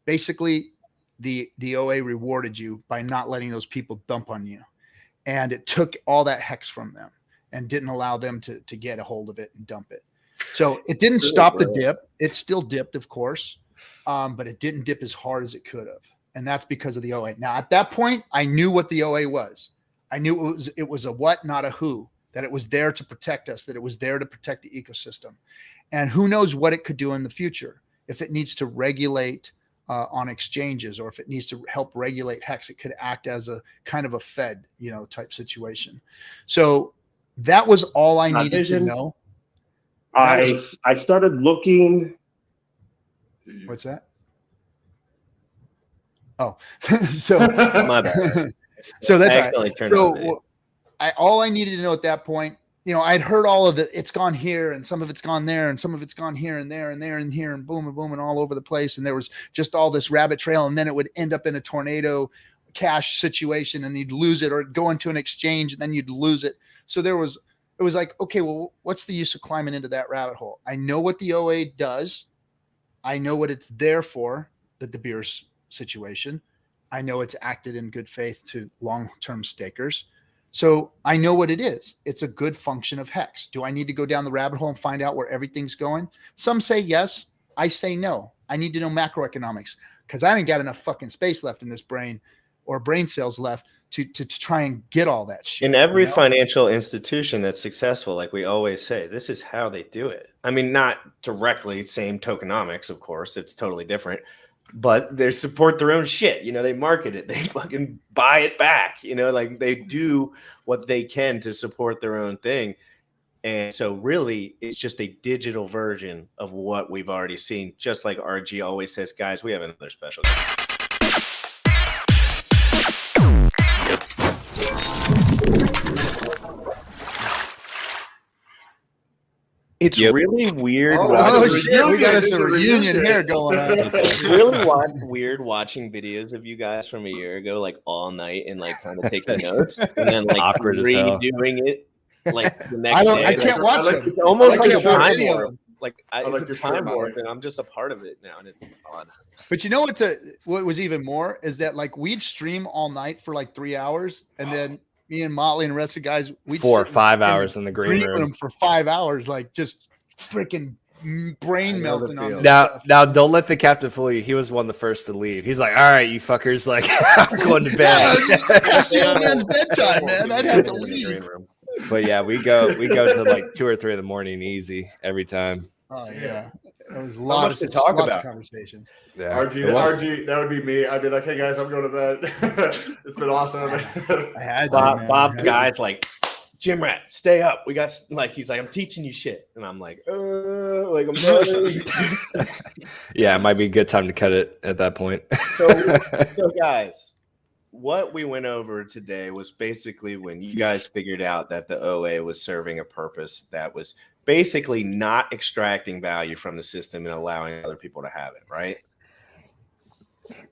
Basically, the OA rewarded you by not letting those people dump on you. And it took all that HEX from them and didn't allow them to get a hold of it and dump it. So it didn't stop the dip. It still dipped, of course, but it didn't dip as hard as it could have. And that's because of the OA. Now, at that point, I knew what the OA was. I knew it was a what, not a who, that it was there to protect us, that it was there to protect the ecosystem. And who knows what it could do in the future. If it needs to regulate on exchanges, or if it needs to help regulate HEX, it could act as a kind of a Fed, you know, type situation. So that was all I needed to know. I started looking. What's that? Oh, so My bad. so that's I all right. accidentally turned on the video. All I needed to know at that point, I'd heard all of it. It's gone here, and some of it's gone there, and some of it's gone here and there and there and here, and boom and boom and all over the place. And there was just all this rabbit trail, and then it would end up in a tornado cash situation, and you'd lose it, or it'd go into an exchange, and then you'd lose it. So it was like, okay, well, what's the use of climbing into that rabbit hole? I know what the OA does. I know what it's there for, the De Beers situation. I know it's acted in good faith to long-term stakers. So I know what it is. It's a good function of HEX. Do I need to go down the rabbit hole and find out where everything's going? Some say yes. I say no. I need to know macroeconomics because I haven't got enough fucking space left in this brain or brain cells left to try and get all that shit. In every financial institution that's successful, like we always say, this is how they do it. I mean, not directly same tokenomics, of course. It's totally different. But they support their own shit. They market it. They fucking buy it back. Like they do what they can to support their own thing. And so really, it's just a digital version of what we've already seen. Just like RG always says, guys, we have another special. It's really weird. Oh shit, we got us a reunion here going on. It's really weird watching videos of you guys from a year ago, like all night and like kind of taking notes, and then like awkward redoing it like the next day. I can't watch it. It's almost like a time time warp. It's like a time warp, and I'm just a part of it now, and it's fun. But you know what was even more is that like we'd stream all night for like 3 hours, and then me and Motley and the rest of the guys, we'd 4 or 5 hours in the green room for 5 hours, like just freaking brain melting on now don't let the captain fool you. He was one of the first to leave. He's like, all right, you fuckers, like I'm going to bed. That's the old man's bedtime, man. I'd have to leave. But yeah, we go to like 2 or 3 in the morning easy every time. Oh yeah. There was lots to talk about. Conversations. Yeah, RG, that would be me. I'd be like, "Hey guys, I'm going to bed. It's been awesome." I had Bob guys like, "Gym rat, stay up. We got like." He's like, "I'm teaching you shit," and I'm like, like I'm sorry. Yeah, it might be a good time to cut it at that point. So guys, what we went over today was basically when you guys figured out that the OA was serving a purpose that was basically not extracting value from the system and allowing other people to have it, right?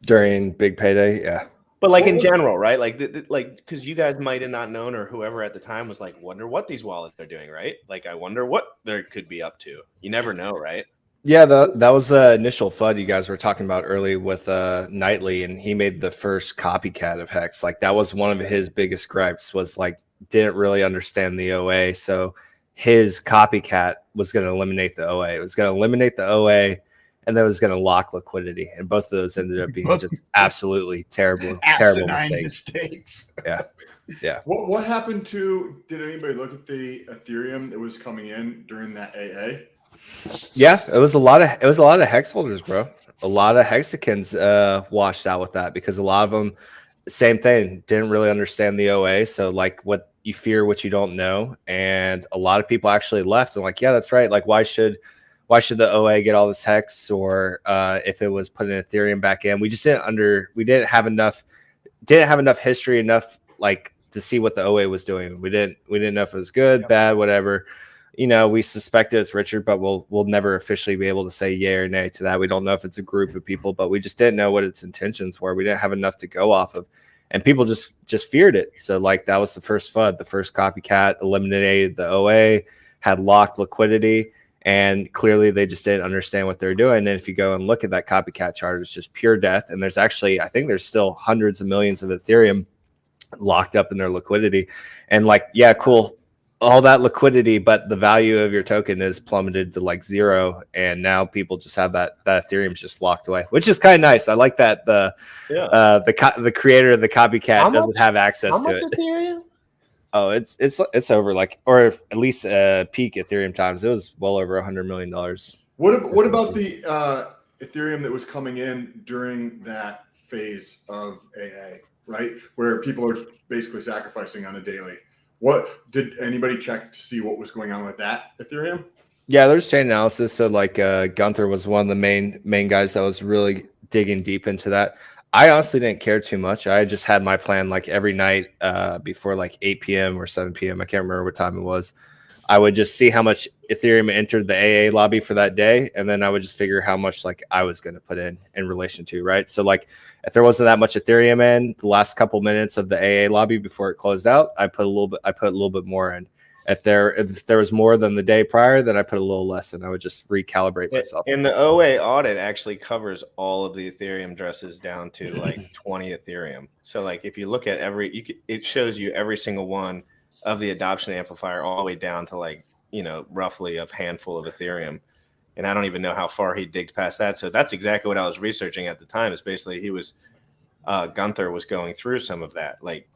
During big payday, yeah. But like in general, right? Like because you guys might have not known, or whoever at the time was like, wonder what these wallets are doing, right? Like, I wonder what they could be up to. You never know, right? Yeah, that was the initial FUD you guys were talking about early with Knightley, and he made the first copycat of HEX. Like that was one of his biggest gripes, was like didn't really understand the OA. So his copycat was going to eliminate the OA. It was going to eliminate the OA, and then it was going to lock liquidity. And both of those ended up being just absolutely terrible mistakes. Yeah. What happened to? Did anybody look at the Ethereum that was coming in during that AA? Yeah, it was a lot of HEX holders, bro. A lot of Hexicans washed out with that because a lot of them, same thing, didn't really understand the OA. So like what you fear what you don't know, and a lot of people actually left and like, yeah, that's right. Like why should the OA get all this HEX, or if it was putting Ethereum back in? We just didn't have enough history, enough like to see what the OA was doing. We didn't know if it was good, bad, whatever. We suspected it's Richard, but we'll never officially be able to say yay or nay to that. We don't know if it's a group of people, but we just didn't know what its intentions were. We didn't have enough to go off of, and people just feared it. So like that was the first FUD. The first copycat eliminated the OA, had locked liquidity, and clearly they just didn't understand what they're doing. And if you go and look at that copycat chart, it's just pure death. And there's actually, I think there's still hundreds of millions of Ethereum locked up in their liquidity. And like, yeah, cool, all that liquidity, but the value of your token is plummeted to like 0, and now people just have that Ethereum's just locked away, which is kind of nice. I like that the creator of the copycat doesn't have access to it. Ethereum? Oh, it's over, like, or at least peak Ethereum times, it was well over $100 million. What about the Ethereum that was coming in during that phase of AA, right, where people are basically sacrificing on a daily? What did anybody check to see what was going on with that Ethereum? Yeah, there's chain analysis. So like Gunther was one of the main guys that was really digging deep into that. I honestly didn't care too much. I just had my plan like every night before like 8 p.m. or 7 p.m. I can't remember what time it was. I would just see how much Ethereum entered the AA lobby for that day, and then I would just figure how much like I was going to put in relation to, right? So like if there wasn't that much Ethereum in the last couple minutes of the AA lobby before it closed out, I put a little bit more in. If there was more than the day prior, then I put a little less, and I would just recalibrate myself. And the OA audit actually covers all of the Ethereum addresses down to like 20 Ethereum. So like if you look at it shows you every single one of the adoption amplifier all the way down to like, roughly a handful of Ethereum. And I don't even know how far he digged past that. So that's exactly what I was researching at the time, is basically Gunther was going through some of that, like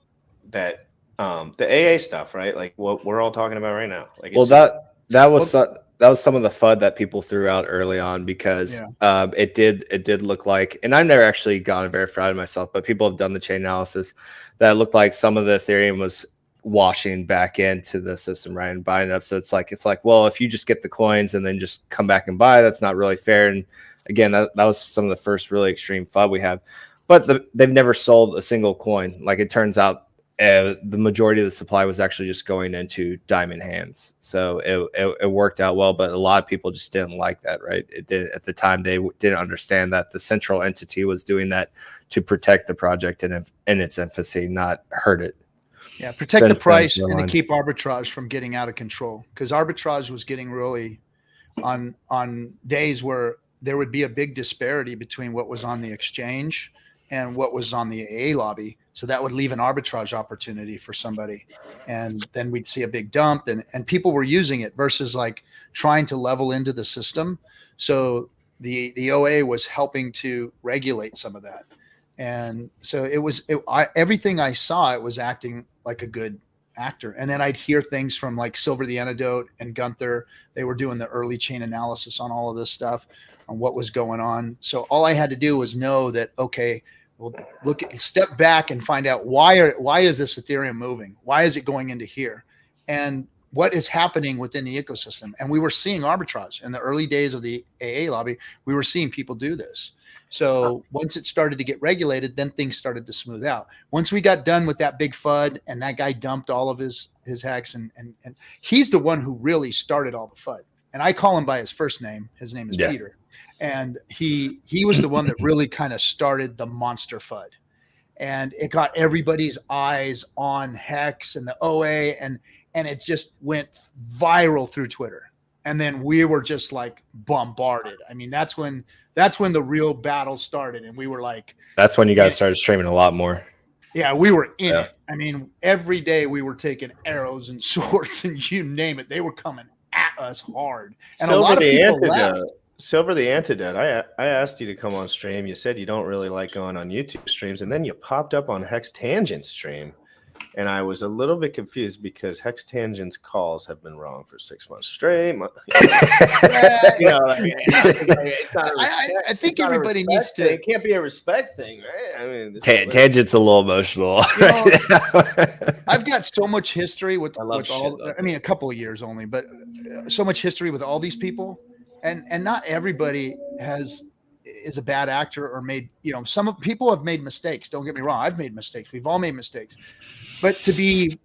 that, the AA stuff, right? Like what we're all talking about right now. Like, that was some of the FUD that people threw out early on, because it did look like, and I've never actually gotten verified myself, but people have done the chain analysis that it looked like some of the Ethereum was washing back into the system, right, and buying it up. So it's like, well, if you just get the coins and then just come back and buy, that's not really fair. And again, that was some of the first really extreme FUD we have. But they've never sold a single coin. Like it turns out, the majority of the supply was actually just going into diamond hands. So it worked out well, but a lot of people just didn't like that, right? It did at the time. They didn't understand that the central entity was doing that to protect the project in its infancy, not hurt it. Yeah, protect the price and to keep arbitrage from getting out of control, because arbitrage was getting really on days where there would be a big disparity between what was on the exchange and what was on the AA lobby. So that would leave an arbitrage opportunity for somebody. And then we'd see a big dump, and people were using it versus like trying to level into the system. So the OA was helping to regulate some of that. And so everything I saw, it was acting like a good actor. And then I'd hear things from like Silver the Antidote and Gunther. They were doing the early chain analysis on all of this stuff, on what was going on. So all I had to do was know that, okay, well, step back and find out why is this Ethereum moving? Why is it going into here? And what is happening within the ecosystem? And we were seeing arbitrage in the early days of the AA lobby. We were seeing people do this. So once it started to get regulated, then things started to smooth out. Once we got done with that big FUD and that guy dumped all of his HEX, and he's the one who really started all the FUD. And I call him by his first name. His name is Peter. And he was the one that really kind of started the monster FUD. And it got everybody's eyes on HEX and the OA, and it just went viral through Twitter. And then we were just like bombarded. I mean, that's when the real battle started. And we were like, that's when you guys started streaming a lot more. Yeah, we were in it. I mean, every day we were taking arrows and swords and you name it. They were coming at us hard. And a lot of people left. Silver the Antidote, I asked you to come on stream. You said you don't really like going on YouTube streams, and then you popped up on Hex Tangent stream. And I was a little bit confused because Hex Tangent's calls have been wrong for 6 months straight. I think everybody needs to. It can't be a respect thing, right? I mean, Tangent's a little emotional. I've got so much history with all. I mean, a couple of years only, but so much history with all these people, and not everybody is a bad actor or made. Some people have made mistakes. Don't get me wrong. I've made mistakes. We've all made mistakes. But to be,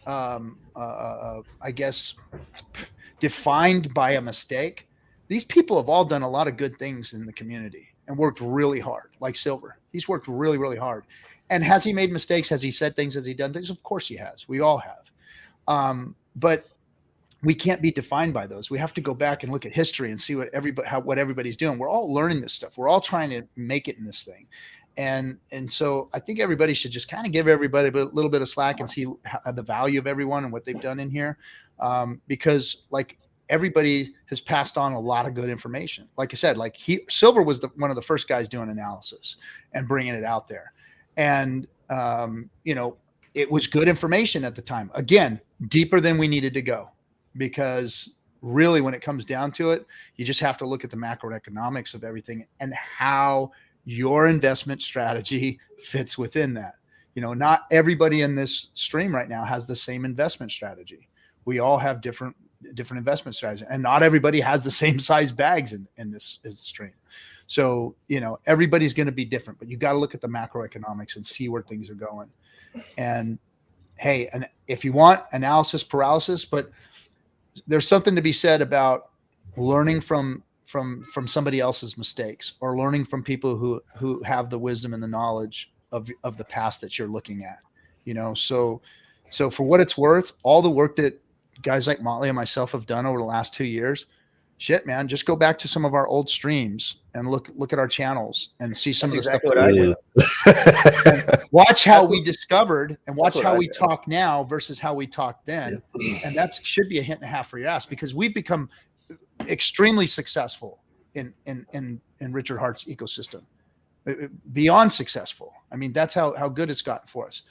I guess, defined by a mistake, these people have all done a lot of good things in the community and worked really hard. Like Silver, he's worked really, really hard. And has he made mistakes? Has he said things? Has he done things? Of course he has. We all have. But we can't be defined by those. We have to go back and look at history and see what everybody's doing. We're all learning this stuff. We're all trying to make it in this thing. And so I think everybody should just kind of give everybody a little bit of slack and see the value of everyone and what they've done in here. Because like everybody has passed on a lot of good information. Like I said, like Silver was one of the first guys doing analysis and bringing it out there. And, it was good information at the time. Again, deeper than we needed to go, because really when it comes down to it, you just have to look at the macroeconomics of everything and how your investment strategy fits within that. Not everybody in this stream right now has the same investment strategy. We all have different investment strategies, and not everybody has the same size bags in this stream. So, everybody's going to be different, but you got to look at the macroeconomics and see where things are going. And hey, and if you want analysis paralysis, but there's something to be said about learning from somebody else's mistakes, or learning from people who have the wisdom and the knowledge of the past that you're looking at, so for what it's worth, all the work that guys like Motley and myself have done over the last 2 years, shit, man, just go back to some of our old streams and look at our channels and see some of the stuff that I did. Watch how we discovered, and watch how we talk now versus how we talked then. And that should be a hint and a half for your ass, because we've become extremely successful in Richard Hart's ecosystem, beyond successful. I mean, that's how good it's gotten for us.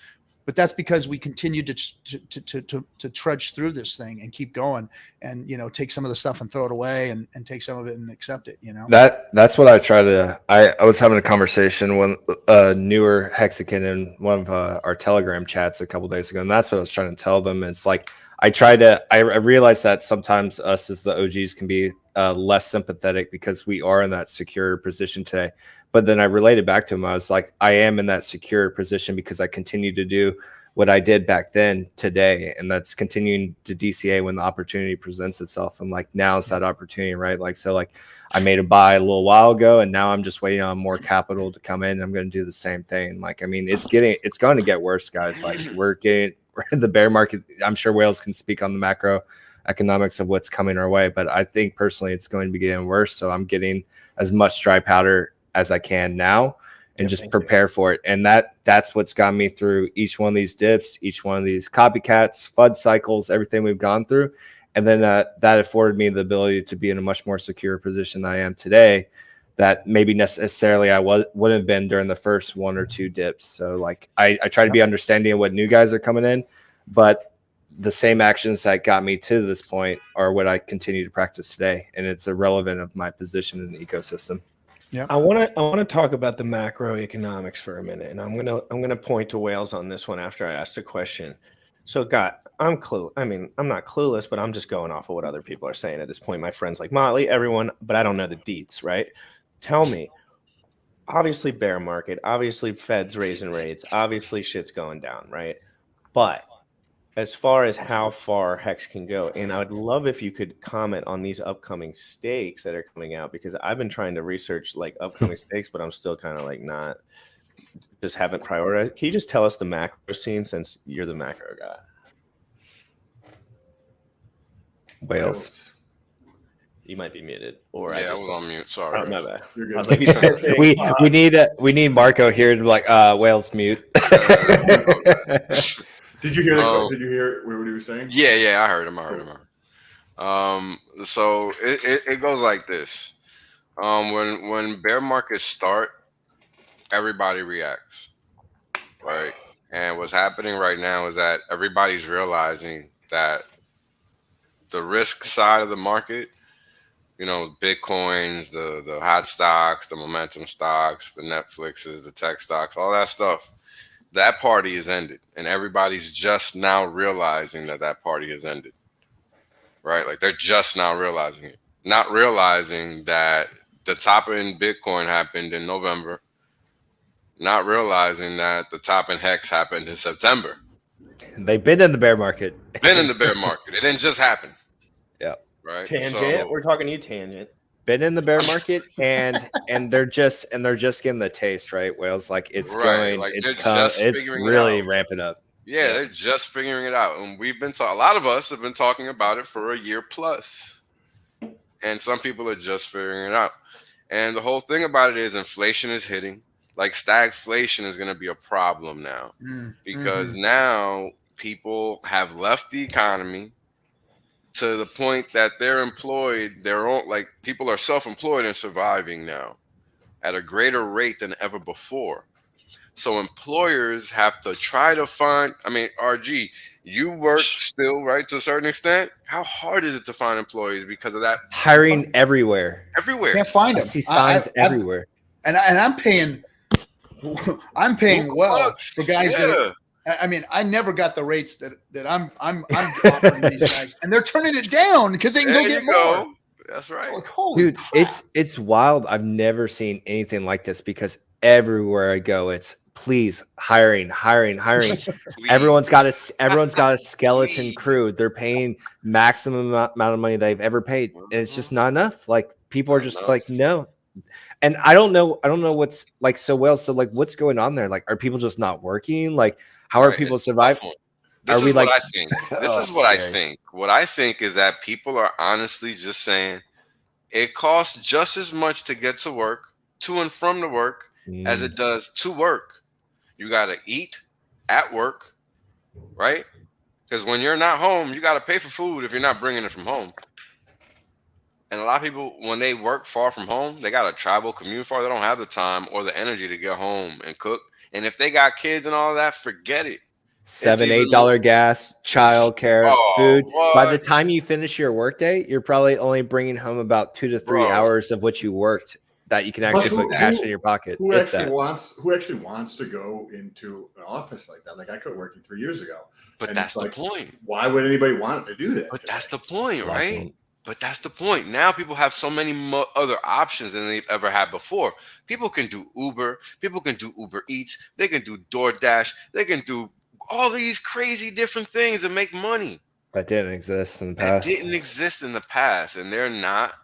But that's because we continue to trudge through this thing and keep going, and take some of the stuff and throw it away, and take some of it and accept it. That's what I try to. I was having a conversation with a newer Hexagon in one of our Telegram chats a couple days ago, and that's what I was trying to tell them. It's like I realize that sometimes us as the OGs can be less sympathetic because we are in that secure position today. But then I related back to him. I was like, I am in that secure position because I continue to do what I did back then today. And that's continuing to DCA when the opportunity presents itself. And like, now's that opportunity, right? Like, so like I made a buy a little while ago, and now I'm just waiting on more capital to come in. I'm going to do the same thing. Like, I mean, it's going to get worse, guys. Like we're in the bear market. I'm sure Wales can speak on the macroeconomics of what's coming our way, but I think personally it's going to be getting worse. So I'm getting as much dry powder as I can now, and just prepare for it. And that's what's got me through each one of these dips, each one of these copycats, FUD cycles, everything we've gone through. And then that afforded me the ability to be in a much more secure position than I am today, that maybe necessarily I wouldn't have been during the first 1 or 2 dips. So like I try to be understanding of what new guys are coming in, but the same actions that got me to this point are what I continue to practice today. And it's irrelevant of my position in the ecosystem. Yeah, I want to talk about the macroeconomics for a minute, and I'm gonna point to Wales on this one after I ask the question. So, I'm not clueless, but I'm just going off of what other people are saying at this point. My friends like Motley, everyone, but I don't know the deets, right? Tell me. Obviously, bear market. Obviously, Fed's raising rates. Obviously, shit's going down, right? But as far as how far HEX can go, and I would love if you could comment on these upcoming stakes that are coming out, because I've been trying to research like upcoming stakes, but I'm still kind of like haven't prioritized. Can you just tell us the macro scene, since you're the macro guy? Wales. You might be muted. Or I was on mute. Sorry. Oh, my bad. You're good. we need Marco here to be like Wales mute. Did you hear that? Did you hear what he was saying? Yeah, I heard him. So it goes like this. When bear markets start, everybody reacts, right? And what's happening right now is that everybody's realizing that the risk side of the market, Bitcoins, the hot stocks, the momentum stocks, the Netflixes, the tech stocks, all that stuff, that party is ended, and everybody's just now realizing that party has ended, right? Like they're just now realizing it, not realizing that the top in Bitcoin happened in November, not realizing that the top in HEX happened in September. They've been in the bear market. Been in the bear market. It didn't just happen. Yeah. Right. Tangent. We're talking to you, Tangent. Been in the bear market, and they're just getting the taste, right? Wales, like it's right. going, like it's really ramping up. Yeah, they're just figuring it out, and we've been a lot of us have been talking about it for a year plus, and some people are just figuring it out. And the whole thing about it is inflation is hitting. Like stagflation is going to be a problem now, because now people have left the economy to the point that they're employed, people are self-employed and surviving now at a greater rate than ever before. So employers have to try to find, RG, you work still, right, to a certain extent. How hard is it to find employees because of that? Hiring everywhere. Everywhere. Can't find them. I see signs everywhere. And I'm paying well for guys that I never got the rates that I'm offering these guys, and they're turning it down because they can go get more. That's right. Like, holy Dude, crap. it's wild. I've never seen anything like this because everywhere I go, it's please hiring. Please. Everyone's got a skeleton Please. crew. They're paying maximum amount of money they've ever paid, and it's just not enough. Like people are Not just enough. like no. And I don't know what's like so well. So like, what's going on there? Like, are people just not working? Like, how are Right, people it's a tough surviving? one. This Are we is what like? I think. This Oh, is what I scary. think. What I think is that people are honestly just saying it costs just as much to get to work, to and from the work, as it does to work. You got to eat at work, right? Because when you're not home, you got to pay for food if you're not bringing it from home. And a lot of people, when they work far from home, they got to travel, commute far. They don't have the time or the energy to get home and cook. And if they got kids and all that, forget it. $7, even more- $8 gas, childcare, Oh, food. By the what? time you finish your workday, you're probably only bringing home about 2 to 3 Bro. hours of what you worked that you can actually who- put cash who- in your pocket. Who if actually that. wants to go into an office like that? Like I quit working 3 years ago. But And that's it's the like, point. why would anybody want to do that? But today? that's the point, right? Awesome. But that's the point. Now people have so many other options than they've ever had before. People can do Uber. People can do Uber Eats. They can do DoorDash. They can do all these crazy different things and make money. That didn't exist in the That past. didn't exist in the past, and they're not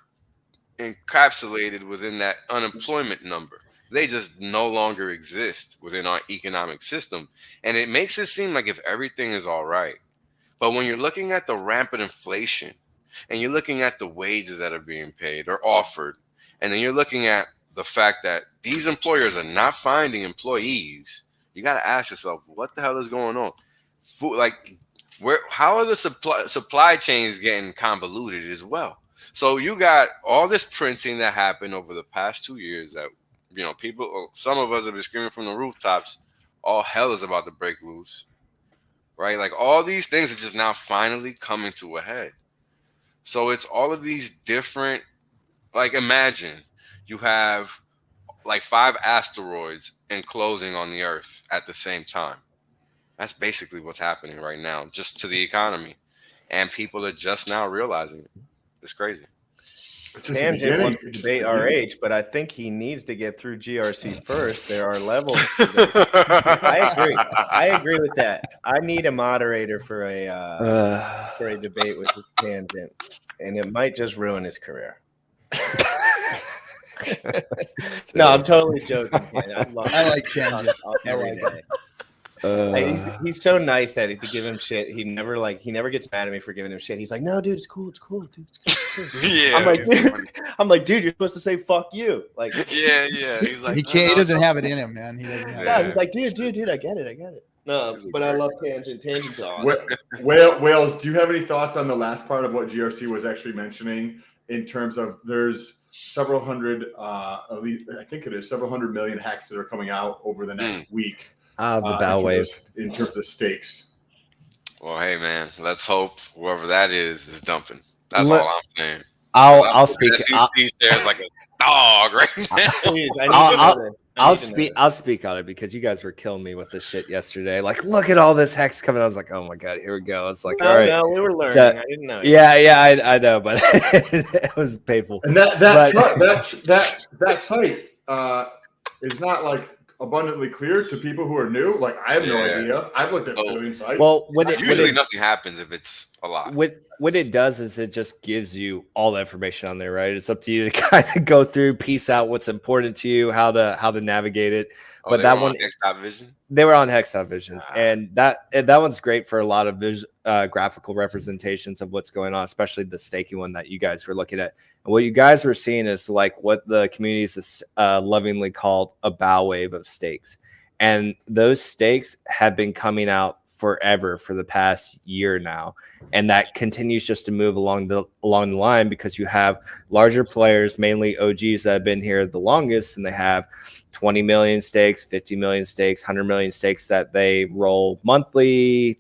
encapsulated within that unemployment number. They just no longer exist within our economic system. And it makes it seem like if everything is all right. But when you're looking at the rampant inflation and you're looking at the wages that are being paid or offered, and then you're looking at the fact that these employers are not finding employees, you got to ask yourself, what the hell is going on? Food, like, how are the supply chains getting convoluted as well? So you got all this printing that happened over the past 2 years that, people, some of us have been screaming from the rooftops, all hell is about to break loose, right? Like all these things are just now finally coming to a head. So it's all of these different, like imagine you have like 5 asteroids enclosing on the Earth at the same time. That's basically what's happening right now, just to the economy. And people are just now realizing it. It's crazy. It's just the Tangent beginning. wants to It's just debate the beginning. RH, but I think he needs to get through GRC first. There are levels. To this. I agree with that. I need a moderator for a debate with this Tangent, and it might just ruin his career. No, I'm totally joking. Man. I like Tangent. Every I like day. He's so nice that to give him shit, he never gets mad at me for giving him shit. He's like, no, dude, it's cool, dude. It's cool. Yeah. I'm like, dude, you're supposed to say fuck you. Like, Yeah. He's like, He can't. He doesn't have it in him, man. He doesn't have no, it. he's like, dude, I get it. No, He's a but I great love guy. Tangent. Tangent's awesome. Wales, do you have any thoughts on the last part of what GRC was actually mentioning in terms of there's several hundred, at least, I think it is several hundred million hacks that are coming out over the next week. The bow wave. In terms of stakes. Well, hey, man, let's hope whoever that is dumping. That's Let- all I'm saying. I'll speak. These shares like a dog right now. Please, I need to know this. I'll speak on it because you guys were killing me with this shit yesterday. Like, look at all this hex coming. I was like, oh my god, here we go. It's like, all right, No, we were learning. So- I didn't know. yeah, I know, but it was painful. And that site is not like abundantly clear to people who are new. Like I have no Yeah. idea. I've looked at a billion sites. Well, Usually nothing happens if it's a lot. what it does is it just gives you all the information on there, right? It's up to you to kind of go through, piece out what's important to you, how to navigate it. Oh, But they that were one, on X.Vision? they were on Hex.Vision, Ah. and that one's great for a lot of graphical representations of what's going on, especially the staking one that you guys were looking at. And what you guys were seeing is like what the community is lovingly called a bow wave of stakes, and those stakes have been coming out forever for the past year now, and that continues just to move along the line because you have larger players, mainly OGs that have been here the longest, and they have 20 million stakes, 50 million stakes, 100 million stakes that they roll monthly,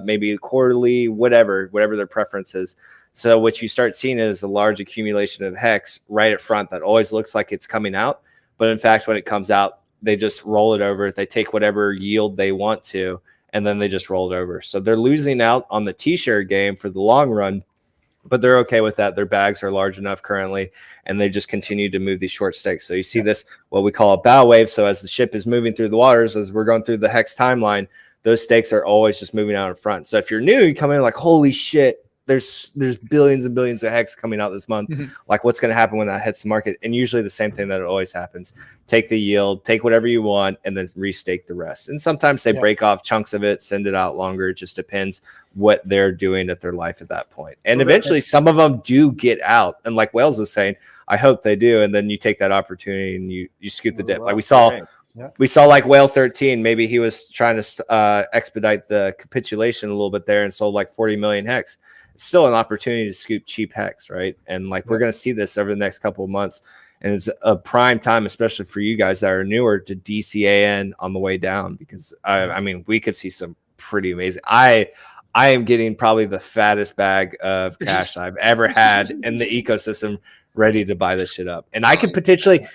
maybe quarterly, whatever their preference is. So what you start seeing is a large accumulation of HEX right at front that always looks like it's coming out, but in fact when it comes out they just roll it over. They take whatever yield they want to, and then they just roll it over. So they're losing out on the T-share game for the long run but they're okay with that. Their bags are large enough currently, and they just continue to move these short stakes. So you see this, what we call a bow wave. So as the ship is moving through the waters, as we're going through the HEX timeline, those stakes are always just moving out in front. So if you're new, you come in like, holy shit, there's billions and billions of HEX coming out this month. Like, what's going to happen when that hits the market? And usually the same thing that always happens. Take the yield, take whatever you want, and then restake the rest. And sometimes they break off chunks of it, send it out longer. It just depends what they're doing at their life at that point. And eventually some of them do get out. And like Wales was saying, I hope they do. And then you take that opportunity and you scoop the dip. Like we saw like Whale 13, maybe he was trying to expedite the capitulation a little bit there and sold like 40 million HEX. It's still an opportunity to scoop cheap HEX, right? And like we're going to see this over the next couple of months. And it's a prime time, especially for you guys that are newer, to DCAN on the way down, because I mean, we could see some pretty amazing. I am getting probably the fattest bag of cash I've ever had in the ecosystem, ready to buy this shit up. And I could potentially,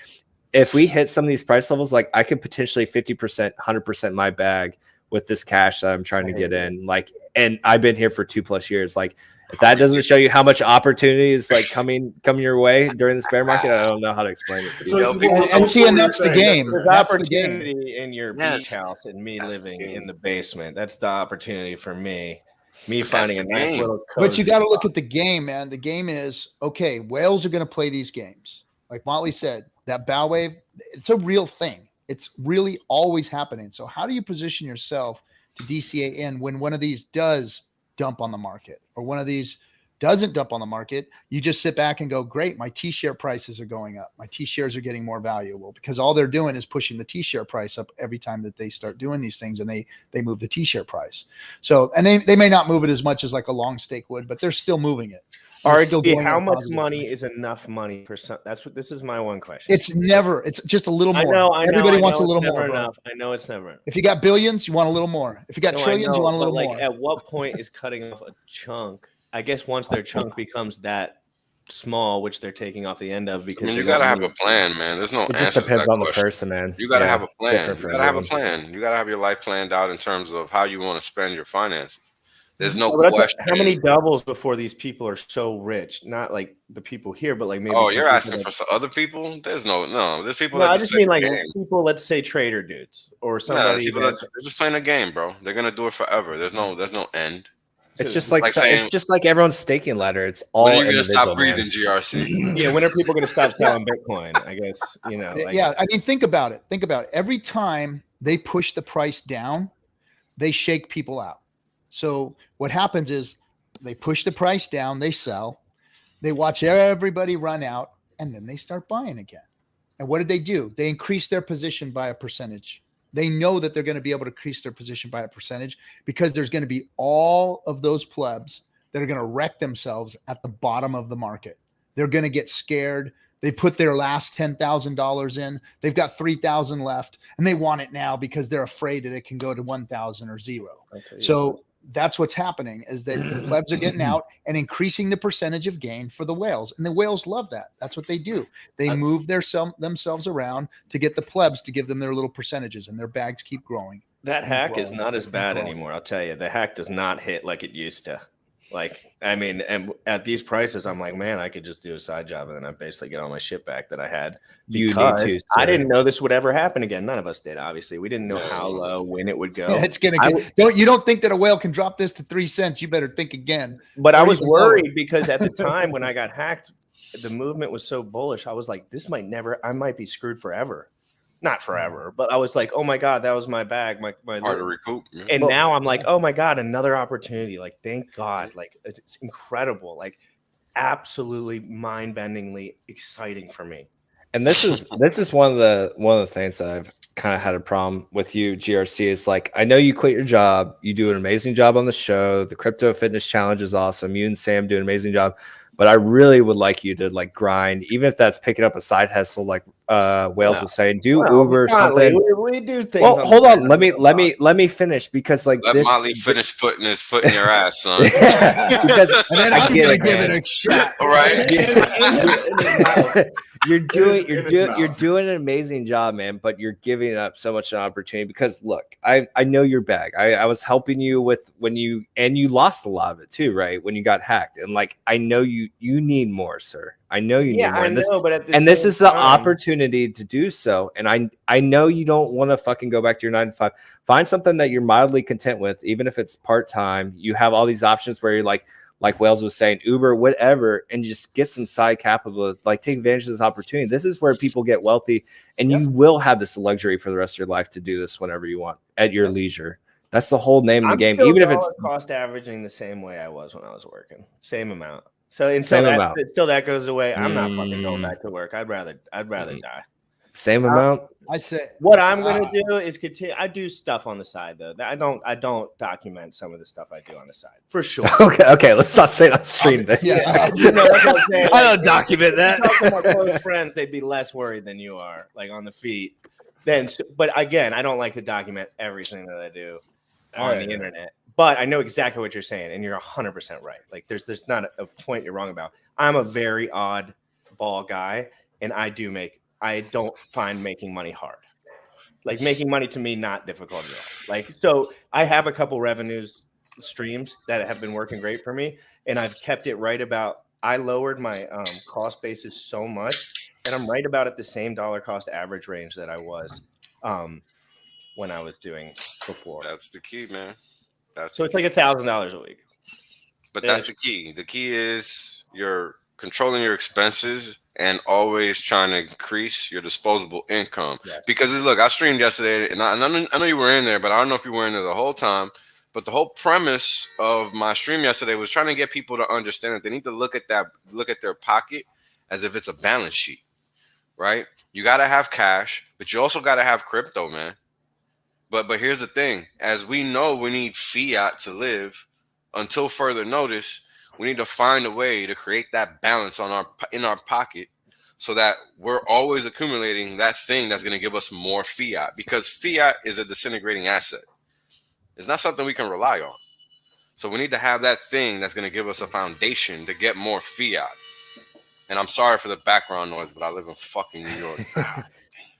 if we hit some of these price levels, like I could potentially 50%, 100% my bag with this cash that I'm trying to get in. Like, and I've been here for 2+ years. Like, if that doesn't show you how much opportunity is like coming your way during this bear market, I don't know how to explain it to you. And see, and that's the game. There's That's the opportunity game. in your beach house and me living in the basement. That's the opportunity for me. Me finding a nice little cozy But you got to look at the game, man. The game is, okay, whales are going to play these games. Like Motley said, that bow wave, it's a real thing. It's really always happening. So how do you position yourself to DCAN when one of these does dump on the market, or one of these doesn't dump on the market? You just sit back and go, great, my T-share prices are going up. My T-shares are getting more valuable, because all they're doing is pushing the T-share price up every time that they start doing these things, and they move the T-share price. So, and they may not move it as much as like a long stake would, but they're still moving it. RG, how much money is enough money for some? This is my one question. It's never. It's just a little more. Everybody wants a little more. Enough. I know it's never enough. If you got billions, you want a little more. If you got trillions, you want a little more. At what point is cutting off a chunk? I guess once their chunk becomes that small, which they're taking off the end of, because you got to have a plan, man. There's no it answer. Just depends on question. The person, man. You got to have a plan. You got to have a plan. You got to have your life planned out in terms of how you want to spend your finances. There's no question. How many doubles before these people are so rich? Not like the people here, but like maybe. Oh, you're asking for some other people? There's no. There's people. No, I just mean like people. Let's say trader dudes or somebody. They're just playing a game, bro. They're gonna do it forever. There's no end. It's just like saying, it's just like everyone's staking ladder. It's all. When are you gonna stop breathing, GRC? Yeah, when are people gonna stop selling Bitcoin? I guess Yeah, I mean, think about it. Think about it. Every time they push the price down, they shake people out. So what happens is they push the price down, they sell, they watch everybody run out, and then they start buying again. And what did they do? They increase their position by a percentage. They know that they're going to be able to increase their position by a percentage, because there's going to be all of those plebs that are going to wreck themselves at the bottom of the market. They're going to get scared. They put their last $10,000 in. They've got 3,000 left, and they want it now because they're afraid that it can go to 1,000 or zero. So that's what's happening, is that the plebs are getting out and increasing the percentage of gain for the whales. And the whales love that. That's what they do. They move themselves around to get the plebs to give them their little percentages, and their bags keep growing. That hack is not as bad anymore. I'll tell you, the hack does not hit like it used to. Like, I mean, and at these prices, I'm like, man, I could just do a side job and then I basically get all my shit back that I had. You need to. I didn't know this would ever happen again. None of us did, obviously. We didn't know how low, when it would go. Yeah, it's gonna get. You don't think that a whale can drop this to 3 cents? You better think again. But I was worried because at the time when I got hacked, the movement was so bullish. I was like, this might never. I might be screwed forever. Not forever, but I was like, oh my God, that was my bag. My hard to recoup. Man. And now I'm like, oh my God, another opportunity. Like, thank God. Like, it's incredible. Like, absolutely mind-bendingly exciting for me. And this is one of the things that I've kind of had a problem with you, GRC, is like, I know you quit your job. You do an amazing job on the show. The Crypto Fitness Challenge is awesome. You and Sam do an amazing job. But I really would like you to like grind, even if that's picking up a side hustle like Wales was saying, do Well, Uber Motley, something. we do things. Well, on hold the on. side Let me finish because like Let this. Motley finish putting his foot in your ass, son. Because And then I I'm get gonna it, give man. it a shot. All right. You're doing in his you're mouth. doing an amazing job, man, but you're giving up so much an opportunity because look, I know your bag. I was helping you with when you lost a lot of it too, right? When you got hacked. And like I know you need more, sir. I know you need more. I And this, know, but at the and this same is the time- opportunity to do so. And I know you don't want to fucking go back to your 9 to 5. Find something that you're mildly content with, even if it's part-time. You have all these options where you're like Wales was saying, Uber, whatever, and just get some side capital, like take advantage of this opportunity. This is where people get wealthy, and you will have this luxury for the rest of your life to do this whenever you want at your leisure. That's the whole name of the game. still Even if dollar it's cost averaging the same way I was when I was working, same amount. So Same until amount. that goes away, I'm not fucking going back to work. I'd rather die. same amount. I say What I'm gonna do is continue. I do stuff on the side though. I don't document some of the stuff I do on the side for sure. Okay. Let's not say that stream thing. yeah. You know, that's what I'm saying. I don't document that. If you talk to my close friends, they'd be less worried than you are, like on the feet. But again, I don't like to document everything that I do on the internet. But I know exactly what you're saying, and you're 100% right. Like there's not a point you're wrong about. I'm a very odd ball guy, and I don't find making money hard. Like making money to me, not difficult at all. Like, so I have a couple streams that have been working great for me, and I've kept it right about. I lowered my cost basis so much, and I'm right about at the same dollar cost average range that I was when I was doing before. That's the key, man. So it's like $1,000 a week. But that's the key. The key is you're controlling your expenses and always trying to increase your disposable income. Yeah. Because look, I streamed yesterday, and I know you were in there, but I don't know if you were in there the whole time. But the whole premise of my stream yesterday was trying to get people to understand that they need to look at their pocket as if it's a balance sheet, right? You got to have cash, but you also got to have crypto, man. But here's the thing. As we know, we need fiat to live. Until further notice, we need to find a way to create that balance in our pocket so that we're always accumulating that thing that's going to give us more fiat, because fiat is a disintegrating asset. It's not something we can rely on. So we need to have that thing that's going to give us a foundation to get more fiat. And I'm sorry for the background noise, but I live in fucking New York.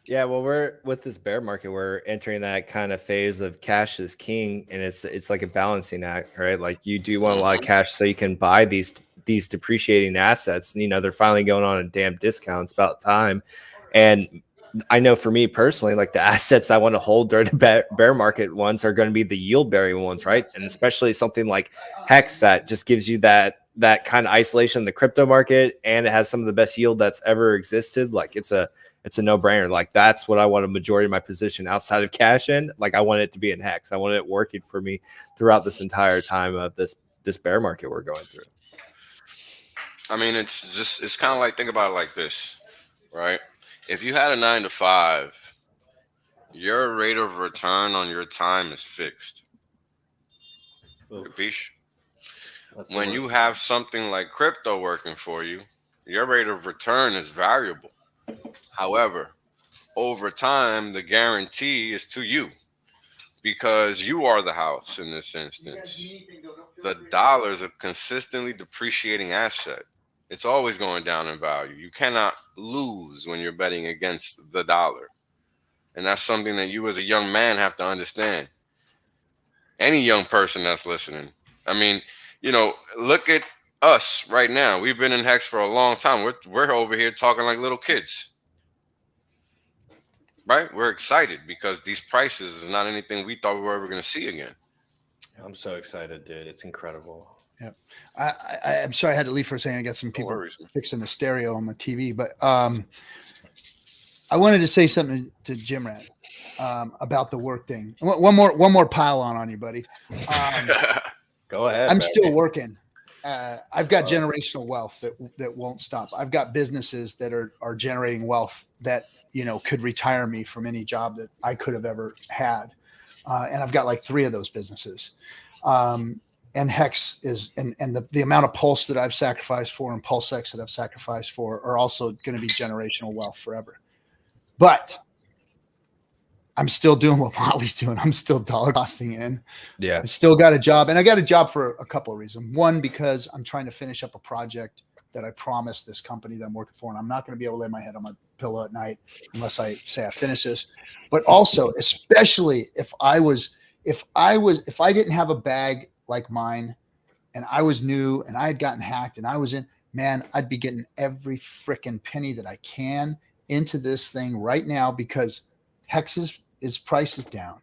Yeah, well, we're with this bear market, we're entering that kind of phase of cash is king, and it's like a balancing act, right? Like you do want a lot of cash so you can buy these depreciating assets. You know, they're finally going on a damn discount. It's about time. And I know for me personally, like the assets I want to hold during the bear market ones are going to be the yield bearing ones, right? And especially something like HEX that just gives you that kind of isolation in the crypto market, and it has some of the best yield that's ever existed. Like it's a no-brainer. Like that's what I want a majority of my position outside of cash in. Like I want it to be in HEX. I want it working for me throughout this entire time of this bear market we're going through. I mean, it's kind of like, think about it like this, right? If you had a 9 to 5, your rate of return on your time is fixed. Capiche? When you have something like crypto working for you, your rate of return is variable. However, over time, the guarantee is to you, because you are the house in this instance. The dollar is a consistently depreciating asset. It's always going down in value. You cannot lose when you're betting against the dollar. And that's something that you as a young man have to understand. Any young person that's listening. I mean, you know, look at us right now. We've been in HEX for a long time. We're over here talking like little kids. Right? We're excited because these prices is not anything we thought we were ever going to see again. I'm so excited, dude. It's incredible. Yeah. I'm sorry I had to leave for a second. I got some people fixing the stereo on my TV, but I wanted to say something to Jim Rat about the work thing. One more pile on you, buddy. Go ahead. I'm still working. I've got generational wealth that won't stop. I've got businesses that are generating wealth that, you know, could retire me from any job that I could have ever had. And I've got like 3 of those businesses. And HEX is, and the amount of Pulse that I've sacrificed for and PulseX that I've sacrificed for are also going to be generational wealth forever. But I'm still doing what Motley's doing. I'm still dollar costing in. Yeah. I still got a job, and I got a job for a couple of reasons. One, because I'm trying to finish up a project that I promised this company that I'm working for, and I'm not going to be able to lay my head on my pillow at night unless I say I finish this. But also, especially if I didn't have a bag like mine, and I was new, and I had gotten hacked, and I was in, man, I'd be getting every freaking penny that I can into this thing right now, because HEX's price is down.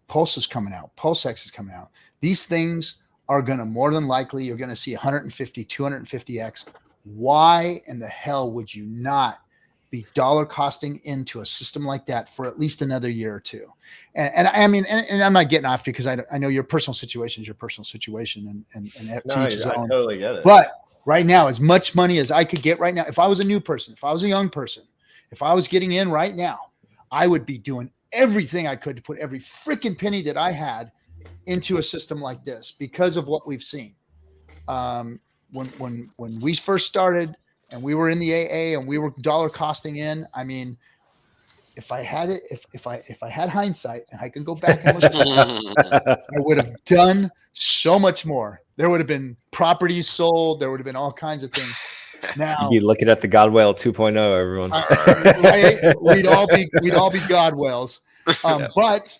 Pulse is coming out. Pulse HEX is coming out. These things are going to, more than likely, you're going to see 150, 250x. Why in the hell would you not be dollar costing into a system like that for at least another year or two? And I mean, and I'm not getting after you, because I know your personal situation is your personal situation, and No, to each his I own. totally get it. But right now, as much money as I could get right now, if I was a new person, if I was a young person, if I was getting in right now, I would be doing everything I could to put every freaking penny that I had into a system like this, because of what we've seen. When we first started and we were in the AA and we were dollar costing in, I mean, if I had it, if I had hindsight and I could go back and look at that, I would have done so much more. There would have been properties sold. There would have been all kinds of things. Now You'd be looking at the Godwell 2.0, everyone. We'd all be Godwells. But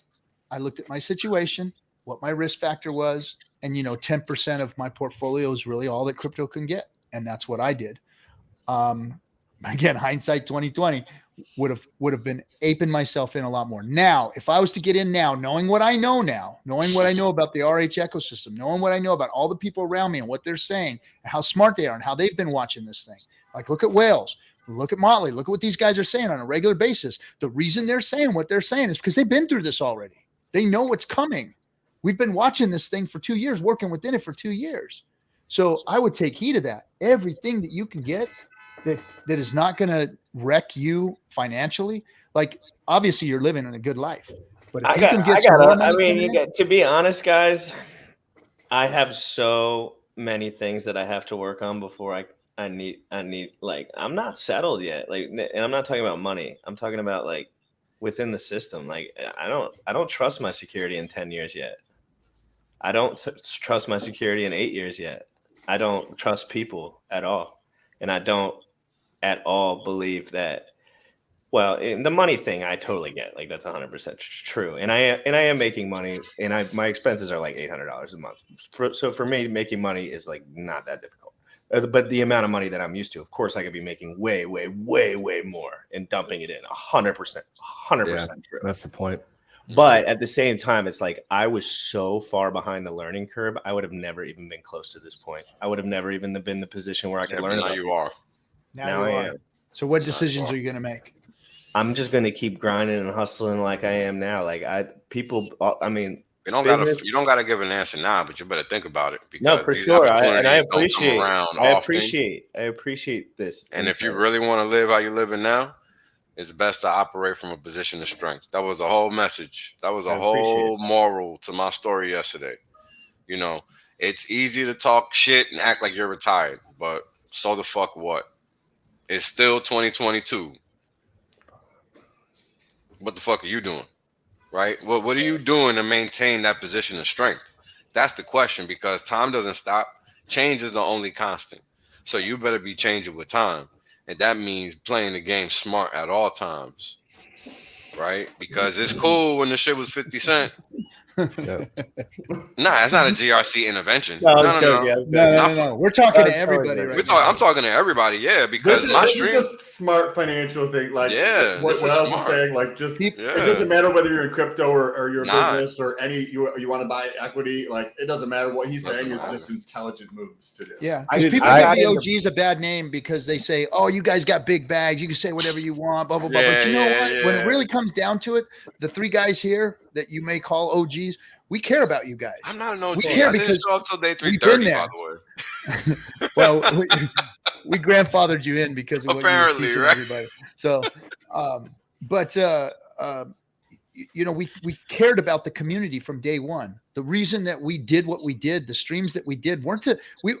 I looked at my situation, what my risk factor was, and 10% of my portfolio is really all that crypto can get, and that's what I did. Again, hindsight 2020 would have been aping myself in a lot more. Now, if I was to get in now, knowing what I know about the RH ecosystem, knowing what I know about all the people around me and what they're saying and how smart they are and how they've been watching this thing. Like, look at Wales, look at Motley, look at what these guys are saying on a regular basis. The reason they're saying what they're saying is because they've been through this already. They know what's coming. We've been watching this thing for 2 years, working within it for 2 years. So I would take heed of that. Everything that you can get that is not going to wreck you financially. Like, obviously you're living in a good life, but if to be honest, guys, I have so many things that I have to work on before I need, like, I'm not settled yet. Like, and I'm not talking about money. I'm talking about, like, within the system. Like, I don't trust my security in 10 years yet. I don't trust my security in 8 years yet. I don't trust people at all. And I don't at all believe that, well, in the money thing, I totally get, like, that's 100% true. And I am making money, and my expenses are like $800 a month. So for me, making money is, like, not that difficult. But the amount of money that I'm used to, of course, I could be making way, way, way, way more and dumping it in 100%, 100% true. That's the point. But at the same time, it's like, I was so far behind the learning curve. I would have never even been close to this point. I would have never even been in the position where I could learn. Now you are. Now I am. So what decisions are you going to make? I'm just going to keep grinding and hustling like I am now. Like, I mean, you don't gotta give an answer now, but you better think about it, because no, for sure. I appreciate this. And if you really want to live how you're living now, it's best to operate from a position of strength. That was a whole message. That was a whole moral to my story yesterday. It's easy to talk shit and act like you're retired, but so the fuck what? It's still 2022. What the fuck are you doing? Right? What are you doing to maintain that position of strength? That's the question, because time doesn't stop. Change is the only constant. So you better be changing with time. And that means playing the game smart at all times. Right? Because it's cool when the shit was 50 cent. Nah, it's not a GRC intervention. No. We're talking to everybody right now. I'm talking to everybody, because this is a smart financial thing. Like, what else is saying, like, just it doesn't matter whether you're in crypto or your business or any you want to buy equity. Like, it doesn't matter. What he's saying is just intelligent moves to do. Yeah, because people give the OGs a bad name because they say, "Oh, you guys got big bags. You can say whatever you want." Blah blah blah. But you know what? When it really comes down to it, the three guys here that you may call OGs, we care about you guys. I'm not an OG. We care I didn't because show up till day 330, by the way. Well, we grandfathered you in because of what apparently, you were teaching everybody. So, we cared about the community from day one. The reason that we did what we did, the streams that we did, we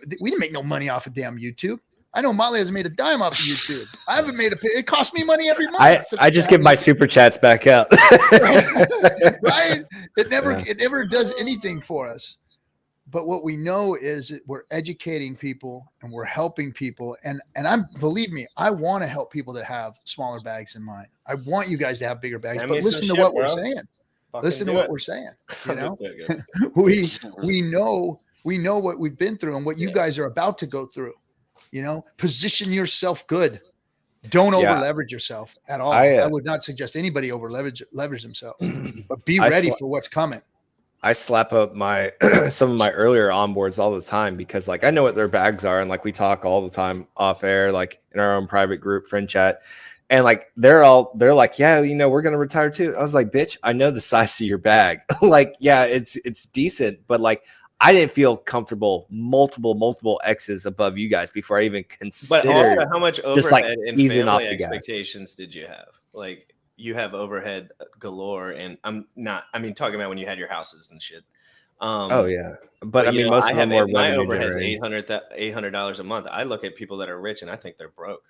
didn't make no money off of damn YouTube. I know Motley hasn't made a dime off of YouTube. I haven't made it costs me money every month. I just give my super chats back out. Right? It never does anything for us. But what we know is that we're educating people and we're helping people. And believe me, I want to help people that have smaller bags than mine. I want you guys to have bigger bags. But listen to what we're saying. Listen to what we're saying. You know, we know what we've been through and what you guys are about to go through. You know, position yourself good. Don't over leverage yourself at all. I would not suggest anybody over leverage themselves, but be ready for what's coming. I slap up my some of my earlier onboards all the time because like I know what their bags are, and like we talk all the time off air, like in our own private group friend chat. And like they're like, yeah, you know, we're gonna retire too. I was like, bitch, I know the size of your bag. Like, yeah, it's decent, but like I didn't feel comfortable multiple X's above you guys before I even considered. But how much overhead and family expectations did you have? Like you have overhead galore, and talking about when you had your houses and shit. Oh yeah, but I mean, most of them are my overhead's $800 a month. I look at people that are rich and I think they're broke.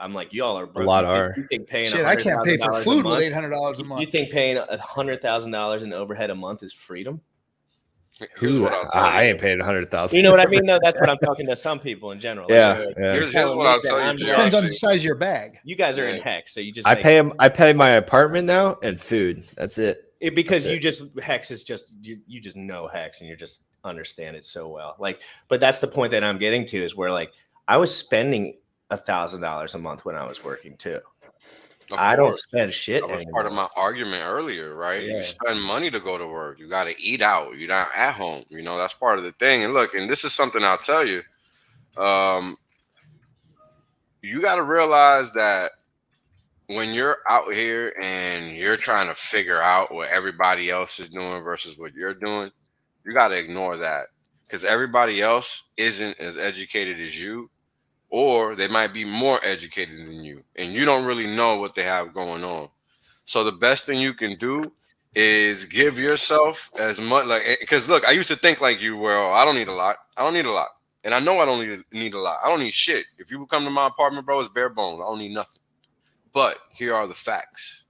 I'm like, y'all are broke. A lot are. You think paying I can't pay for food with $800 a month. You think paying $100,000 in overhead a month is freedom? Here's what I'll tell you. I ain't paying $100,000. You know what I mean? No, that's what I'm talking to some people in general. Yeah. Here's what I'll tell you. Depends on the size of your bag. You guys are in HEX, so you just. I pay my apartment now and food. That's it. Because HEX is just you just know HEX and you just understand it so well. Like, but that's the point that I'm getting to is where like I was spending $1,000 a month when I was working too. I don't spend shit. That was part of my argument earlier, right? Yeah. You spend money to go to work. You got to eat out. You're not at home. You know, that's part of the thing. And look, and this is something I'll tell you. You got to realize that when you're out here and you're trying to figure out what everybody else is doing versus what you're doing, you got to ignore that because everybody else isn't as educated as you. Or they might be more educated than you, and you don't really know what they have going on. So the best thing you can do is give yourself as much, like, because look, I used to think like you, well, I don't need a lot. And I know I don't need a lot. I don't need shit. If you come to my apartment, bro, it's bare bones. I don't need nothing. But here are the facts.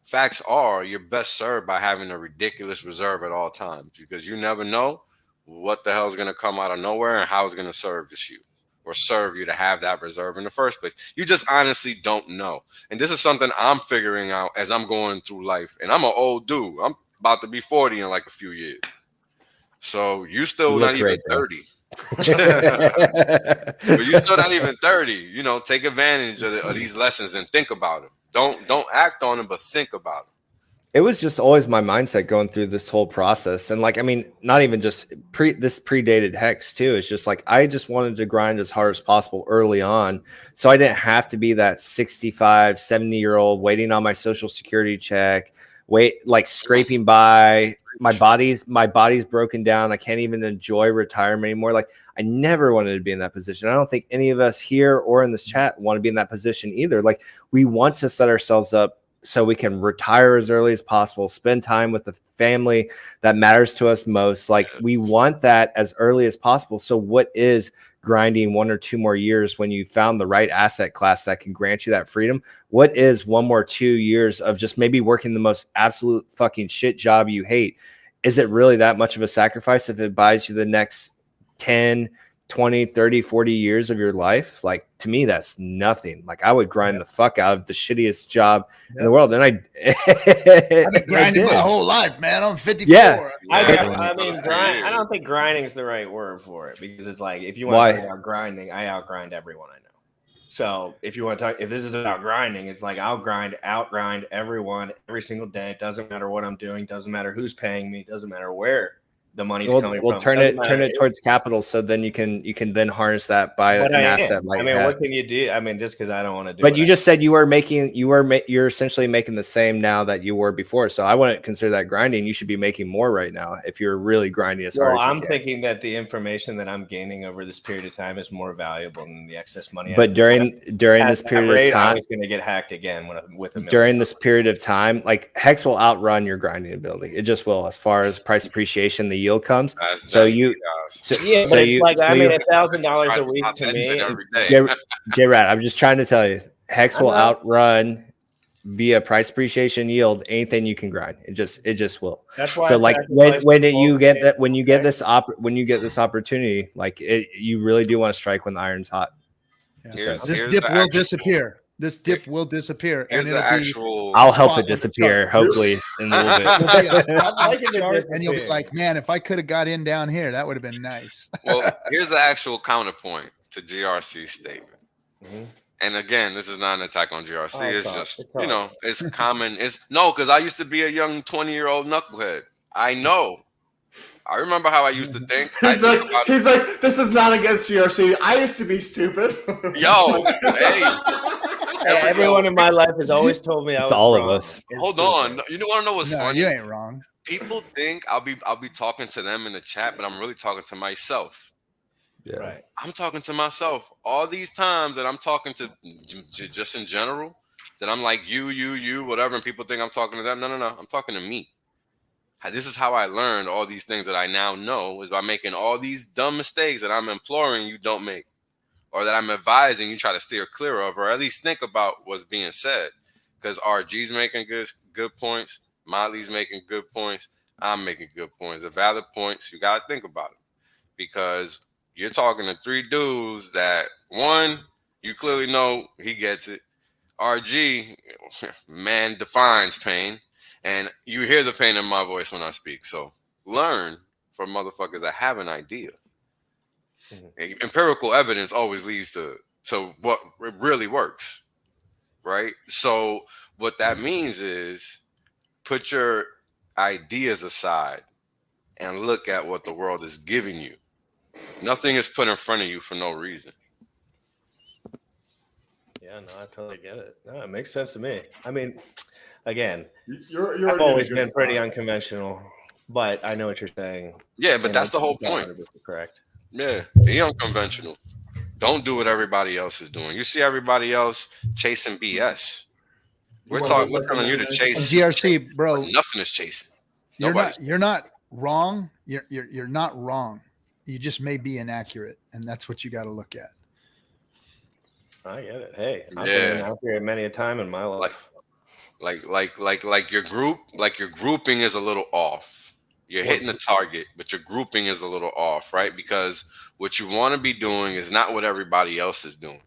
Facts are you're best served by having a ridiculous reserve at all times because you never know what the hell is going to come out of nowhere and how it's going to service you. Or serve you to have that reserve in the first place. You just honestly don't know. And this is something I'm figuring out as I'm going through life. And I'm an old dude. I'm about to be 40 in like a few years. So you still not even 30. But you still not even 30. You know, take advantage of these lessons and think about them. Don't act on them, but think about them. It was just always my mindset going through this whole process. And like, I mean, not even just this predated HEX too. It's just like, I just wanted to grind as hard as possible early on. So I didn't have to be that 65, 70-year-old waiting on my social security check, like scraping by. My body's broken down. I can't even enjoy retirement anymore. Like I never wanted to be in that position. I don't think any of us here or in this chat want to be in that position either. Like we want to set ourselves up so we can retire as early as possible, spend time with the family that matters to us most. Like we want that as early as possible. So what is grinding 1 or 2 more years when you found the right asset class that can grant you that freedom? What is 1 more 2 years of just maybe working the most absolute fucking shit job you hate? Is it really that much of a sacrifice if it buys you the next 10, 20, 30, 40 years of your life? Like to me, that's nothing. Like I would grind the fuck out of the shittiest job in the world. And I've been grinding my whole life, man. I'm 54. Yeah. I don't think grinding is the right word for it because it's like, if you want to talk about grinding, I outgrind everyone I know. So if you want to talk, if this is about grinding, it's like I'll outgrind everyone every single day. It doesn't matter what I'm doing. Doesn't matter who's paying me. Doesn't matter where the money's coming from. We'll turn it towards capital, so then you can then harness that by an asset. Like what can you do? I mean, just because I don't want to do. But you just said you're essentially making the same now that you were before. So I wouldn't consider that grinding. You should be making more right now if you're really grinding as hard as you can. I'm thinking that the information that I'm gaining over this period of time is more valuable than the excess money. But during this period of time, I'm going to get hacked again with during this period of time, like HEX will outrun your grinding ability. It just will, as far as price appreciation, the yield comes. That's So them you, guys. so, Yeah, so but it's you, like, so I mean, you, $1,000 a week Not to that me. every day. J-Rat, I'm just trying to tell you, Hex I will know. outrun via price appreciation yield anything you can grind. It just will. That's why. So I like sacrifice when the you get whole that when you get thing. this opportunity, like you really do want to strike when the iron's hot. Yeah. Here's This the dip will actual- disappear. This dip will disappear, and Here's the it'll be. actual. I'll help spot it on the disappear, chart. hopefully, in a little bit. It'll be a spot I'd on like the it to chart, and you'll be disappear. like, man, if I could have got in down here, that would have been nice. Well, here's the actual counterpoint to GRC's statement. Mhm. And again, this is not an attack on GRC. Oh, it's it's just, all right. you know, it's common. It's no, because I used to be a young 20-year-old knucklehead. I know. I remember how I used to think. I He's think like, about he's like, this is not against GRC. I used to be stupid. yo, hey, Hey, everyone in my life has always told me I It's was all of wrong. us. It's hold stupid. on. You know what I know what's No, funny? you ain't wrong. People think I'll be talking to them in the chat, but I'm really talking to myself. Yeah. Right. I'm talking to myself all these times that I'm talking to just in general, that I'm like you, whatever, and people think I'm talking to them. No. I'm talking to me. This is how I learned all these things that I now know, is by making all these dumb mistakes that I'm imploring you don't make, or that I'm advising you try to steer clear of, or at least think about what's being said. Because RG's making good points, Motley's making good points, I'm making good points. The valid points, you got to think about it. Because you're talking to three dudes that, one, you clearly know he gets it. RG, man defines pain. And you hear the pain in my voice when I speak. So learn from motherfuckers that have an idea. Mm-hmm. Empirical evidence always leads to what really works, right? So what that means is put your ideas aside and look at what the world is giving you. Nothing is put in front of you for no reason. Yeah, no, I totally get it. No, it makes sense to me. I mean, again, You're I've already in a always good been pretty spot. unconventional, but I know what you're saying. Yeah, but and that's the it's whole point. 100% correct. Yeah, be unconventional. Don't do what everybody else is doing. You see everybody else chasing BS. We're telling you to chase GRC, bro. Nothing is chasing. You're not wrong. You're not wrong. You just may be inaccurate, and that's what you got to look at. I get it. Hey, I've been out here many a time in my life. Like your grouping is a little off. You're hitting the target, but your grouping is a little off, right? Because what you want to be doing is not what everybody else is doing,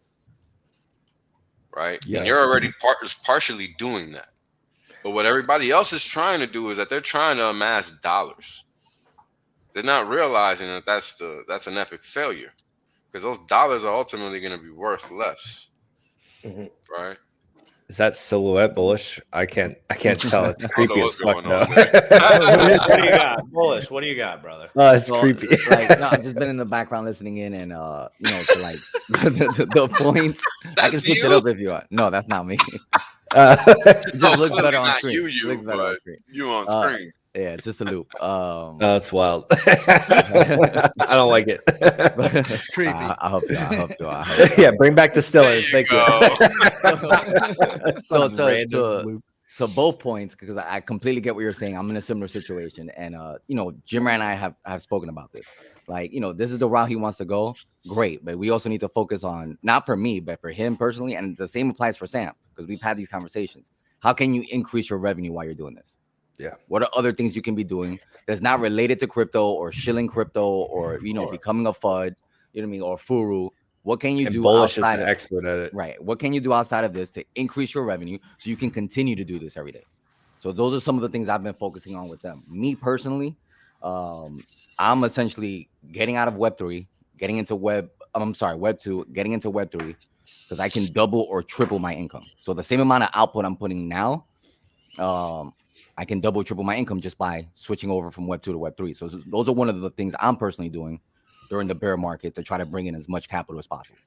right? Yeah. And you're already partially doing that. But what everybody else is trying to do is that they're trying to amass dollars. They're not realizing that that's an epic failure, because those dollars are ultimately going to be worth less, right? Is that silhouette bullish? I can't tell. It's creepy as fuck though. What do you got, bullish? What do you got, brother? Oh, it's creepy. Like, no, I've just been in the background listening in, and you know, to like the points. I can switch it up if you want. No, that's not me. It just looks better on screen. You on screen. Yeah, it's just a loop. Oh, it's wild. I don't like it. It's creepy. I hope you. Yeah, bring back the Stillers. Thank you. So to both points, because I completely get what you're saying. I'm in a similar situation, and you know, Jim and I have spoken about this. Like, you know, this is the route he wants to go. Great, but we also need to focus on, not for me, but for him personally, and the same applies for Sam, because we've had these conversations. How can you increase your revenue while you're doing this? Yeah. What are other things you can be doing that's not related to crypto or shilling crypto or, you know, becoming a FUD, you know what I mean, or Furu? What can you do bullish outside is the expert at it? Right. What can you do outside of this to increase your revenue so you can continue to do this every day? So those are some of the things I've been focusing on with them. Me personally, I'm essentially getting out of Web3, getting into Web2, getting into Web3, because I can double or triple my income. So the same amount of output I'm putting now, I can double, triple my income just by switching over from Web2 to Web3. So those are one of the things I'm personally doing during the bear market to try to bring in as much capital as possible.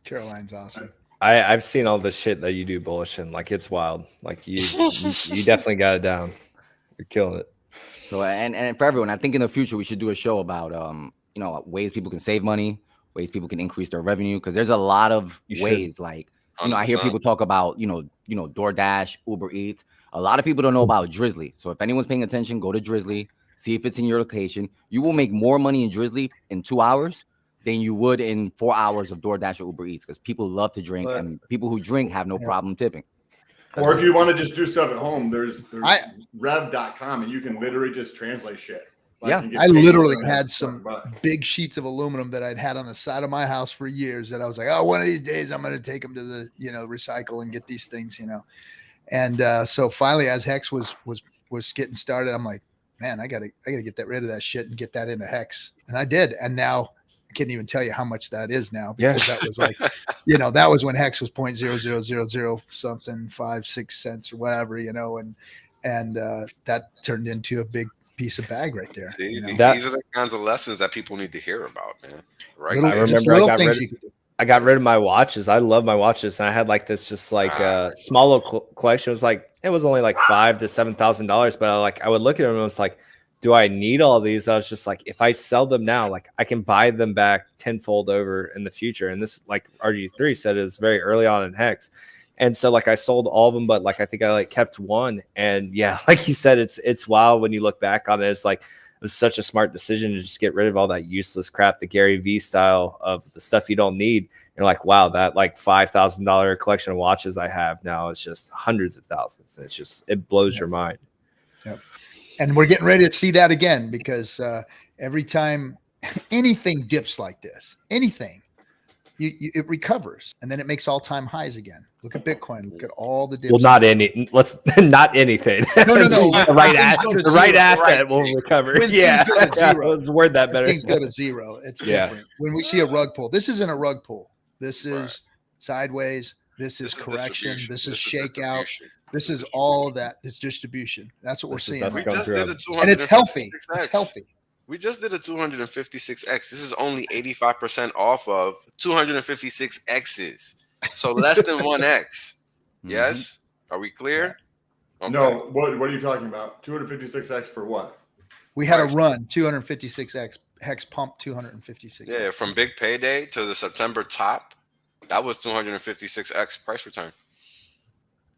Caroline's awesome. I've seen all the shit that you do, bullish, and like it's wild. Like you definitely got it down. You're killing it. So and for everyone, I think in the future we should do a show about you know, ways people can save money, ways people can increase their revenue, because there's a lot of ways. Like, you know, I hear people talk about, you know, DoorDash, Uber Eats. A lot of people don't know about Drizzly. So if anyone's paying attention, go to Drizzly. see if it's in your location. You will make more money in Drizzly in 2 hours than you would in 4 hours of DoorDash or Uber Eats, because people love to drink, and people who drink have no problem tipping. Or if you want to just do stuff at home, there's rev.com, and you can literally just translate shit. I literally had some big sheets of aluminum that I'd had on the side of my house for years that I was like, oh, one of these days I'm going to take them to the, recycle and get these things, And so finally, as Hex was getting started, I'm like, man, I gotta get rid of that shit and get that into Hex. And I did. And now I can't even tell you how much that is now, because that was like, that was when Hex was 0.0000 something, 5-6 cents or whatever, and that turned into a big piece of bag right there. See, these are the kinds of lessons that people need to hear about, man. Right? I remember I got rid of my watches. I love my watches, and I had like this just like small little collection. It was only like $5,000 to $7,000, but I would look at them and it's like, do I need all these? I was just like, if I sell them now, like I can buy them back tenfold over in the future. And this, like RG3 said, is very early on in Hex. And so I sold all of them, but I think I kept one. And yeah, like you said, it's wild when you look back on it. It's it was such a smart decision to just get rid of all that useless crap, the Gary V style of the stuff you don't need. You're like, wow, that $5,000 collection of watches I have now is just hundreds of thousands. It blows your mind. Yep. And we're getting ready to see that again, because every time anything dips like this, anything, it recovers, and then it makes all-time highs again. Look at Bitcoin. Look at all the dips. Well, not anything. Not anything. No. The right asset will recover. Yeah, let's word that better. Things go to zero. It's different. When we see a rug pull, this isn't a rug pull. This is sideways. This is correction. This is shakeout. This is all that. It's distribution. That's what we're seeing. We just did and it's healthy. It's healthy. We just did a 256X. This is only 85% off of 256Xs. So less than 1X. Yes? Are we clear? Okay. No. What are you talking about? 256X for what? We had a run, 256X. Hex pump 256. Yeah, from big payday to the September top, that was 256X price return.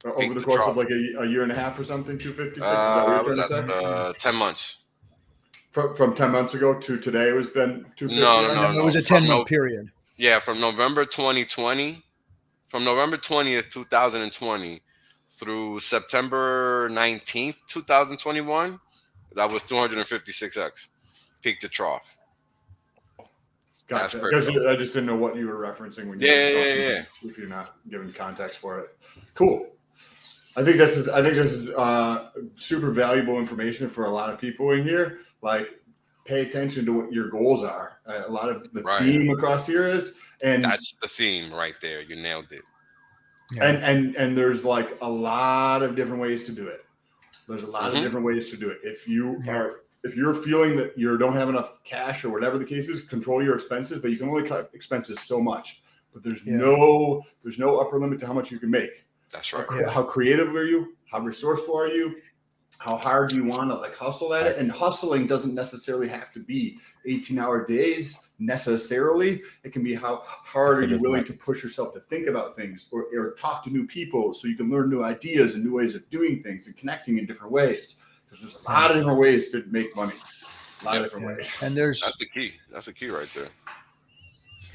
Over the course of a year and a half or something, 256? I was at 10 months. From 10 months ago to today, it was been 250? No. It was a 10-month period. Yeah, from November 2020, from November 20th, 2020 through September 19th, 2021, that was 256X, peak to trough. Gotcha. I just didn't know what you were referencing when you were talking, if you're not giving context for it. Cool. I think this is super valuable information for a lot of people in here. Pay attention to what your goals are. A lot of the theme across here is, and that's the theme right there. You nailed it. Yeah. And there's a lot of different ways to do it. There's a lot of different ways to do it. If you're feeling that you don't have enough cash or whatever the case is, control your expenses, but you can only cut expenses so much. But there's no upper limit to how much you can make. That's right. How creative are you? How resourceful are you? How hard do you want to hustle at it? And hustling doesn't necessarily have to be 18-hour days necessarily. It can be how hard are you willing to push yourself to think about things or talk to new people so you can learn new ideas and new ways of doing things and connecting in different ways. Because there's a lot of different ways to make money. A lot of different ways. And that's the key. That's the key right there.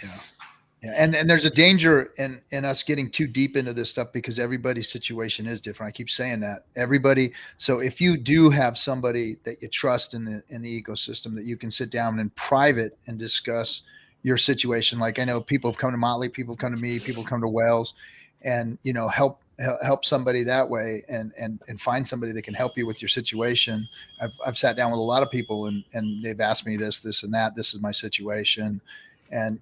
Yeah. And there's a danger in us getting too deep into this stuff because everybody's situation is different. I keep saying that. Everybody. So if you do have somebody that you trust in the ecosystem that you can sit down in private and discuss your situation. Like I know people have come to Motley, people have come to me, people come to Wells, and help somebody that way and find somebody that can help you with your situation. I've sat down with a lot of people and they've asked me this and that. This is my situation, and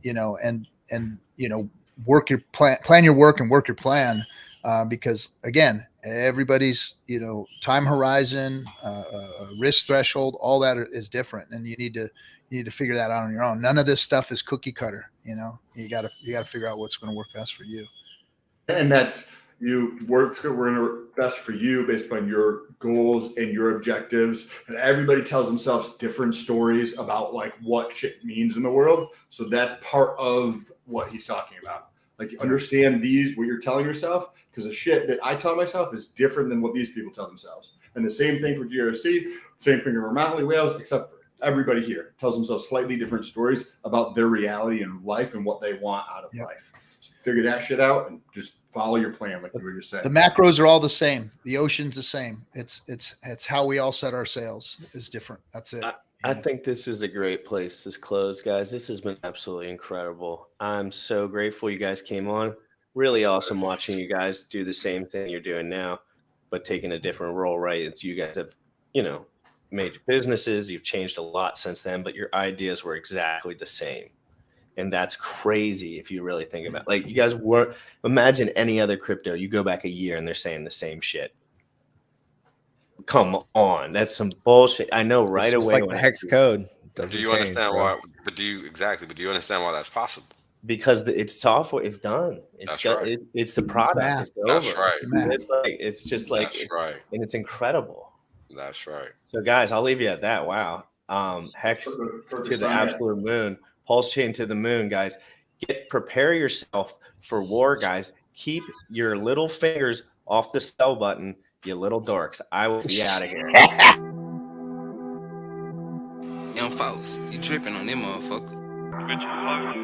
work your plan your work and work your plan, because again, everybody's time horizon, risk threshold, all that is different, and you need to figure that out on your own. None of this stuff is cookie cutter. You got to figure out what's going to work best for you. And that's we're going to best for you based upon your goals and your objectives. And everybody tells themselves different stories about what shit means in the world. So that's part of what he's talking about. You understand what you're telling yourself, because the shit that I tell myself is different than what these people tell themselves. And the same thing for GRC, same thing for monopoly whales, except for everybody here tells themselves slightly different stories about their reality in life and what they want out of life. So figure that shit out and just follow your plan, like you were just saying. The macros are all the same. The ocean's the same. It's how we all set our sails is different. That's it. I think this is a great place to close, guys. This has been absolutely incredible. I'm so grateful you guys came on. Really awesome watching you guys do the same thing you're doing now, but taking a different role, right? It's you guys have, made businesses. You've changed a lot since then, but your ideas were exactly the same. And that's crazy if you really think about it. Like, you guys weren't, imagine any other crypto. You go back a year and they're saying the same shit. Come on, that's some bullshit. I know right It's just away. like the hex code. Do you understand why? But do you understand why that's possible? Because it's software. It's done. That's right. It's the product. It's That's over. right. It's just like That's right. And it's incredible. That's right. So, guys, I'll leave you at that. Wow. Hex to the absolute moon. Pulse chain to the moon, guys. Prepare yourself for war, guys. Keep your little fingers off the sell button, you little dorks. I will be out of here. Young folks, you tripping on them motherfucker. Richard Hart.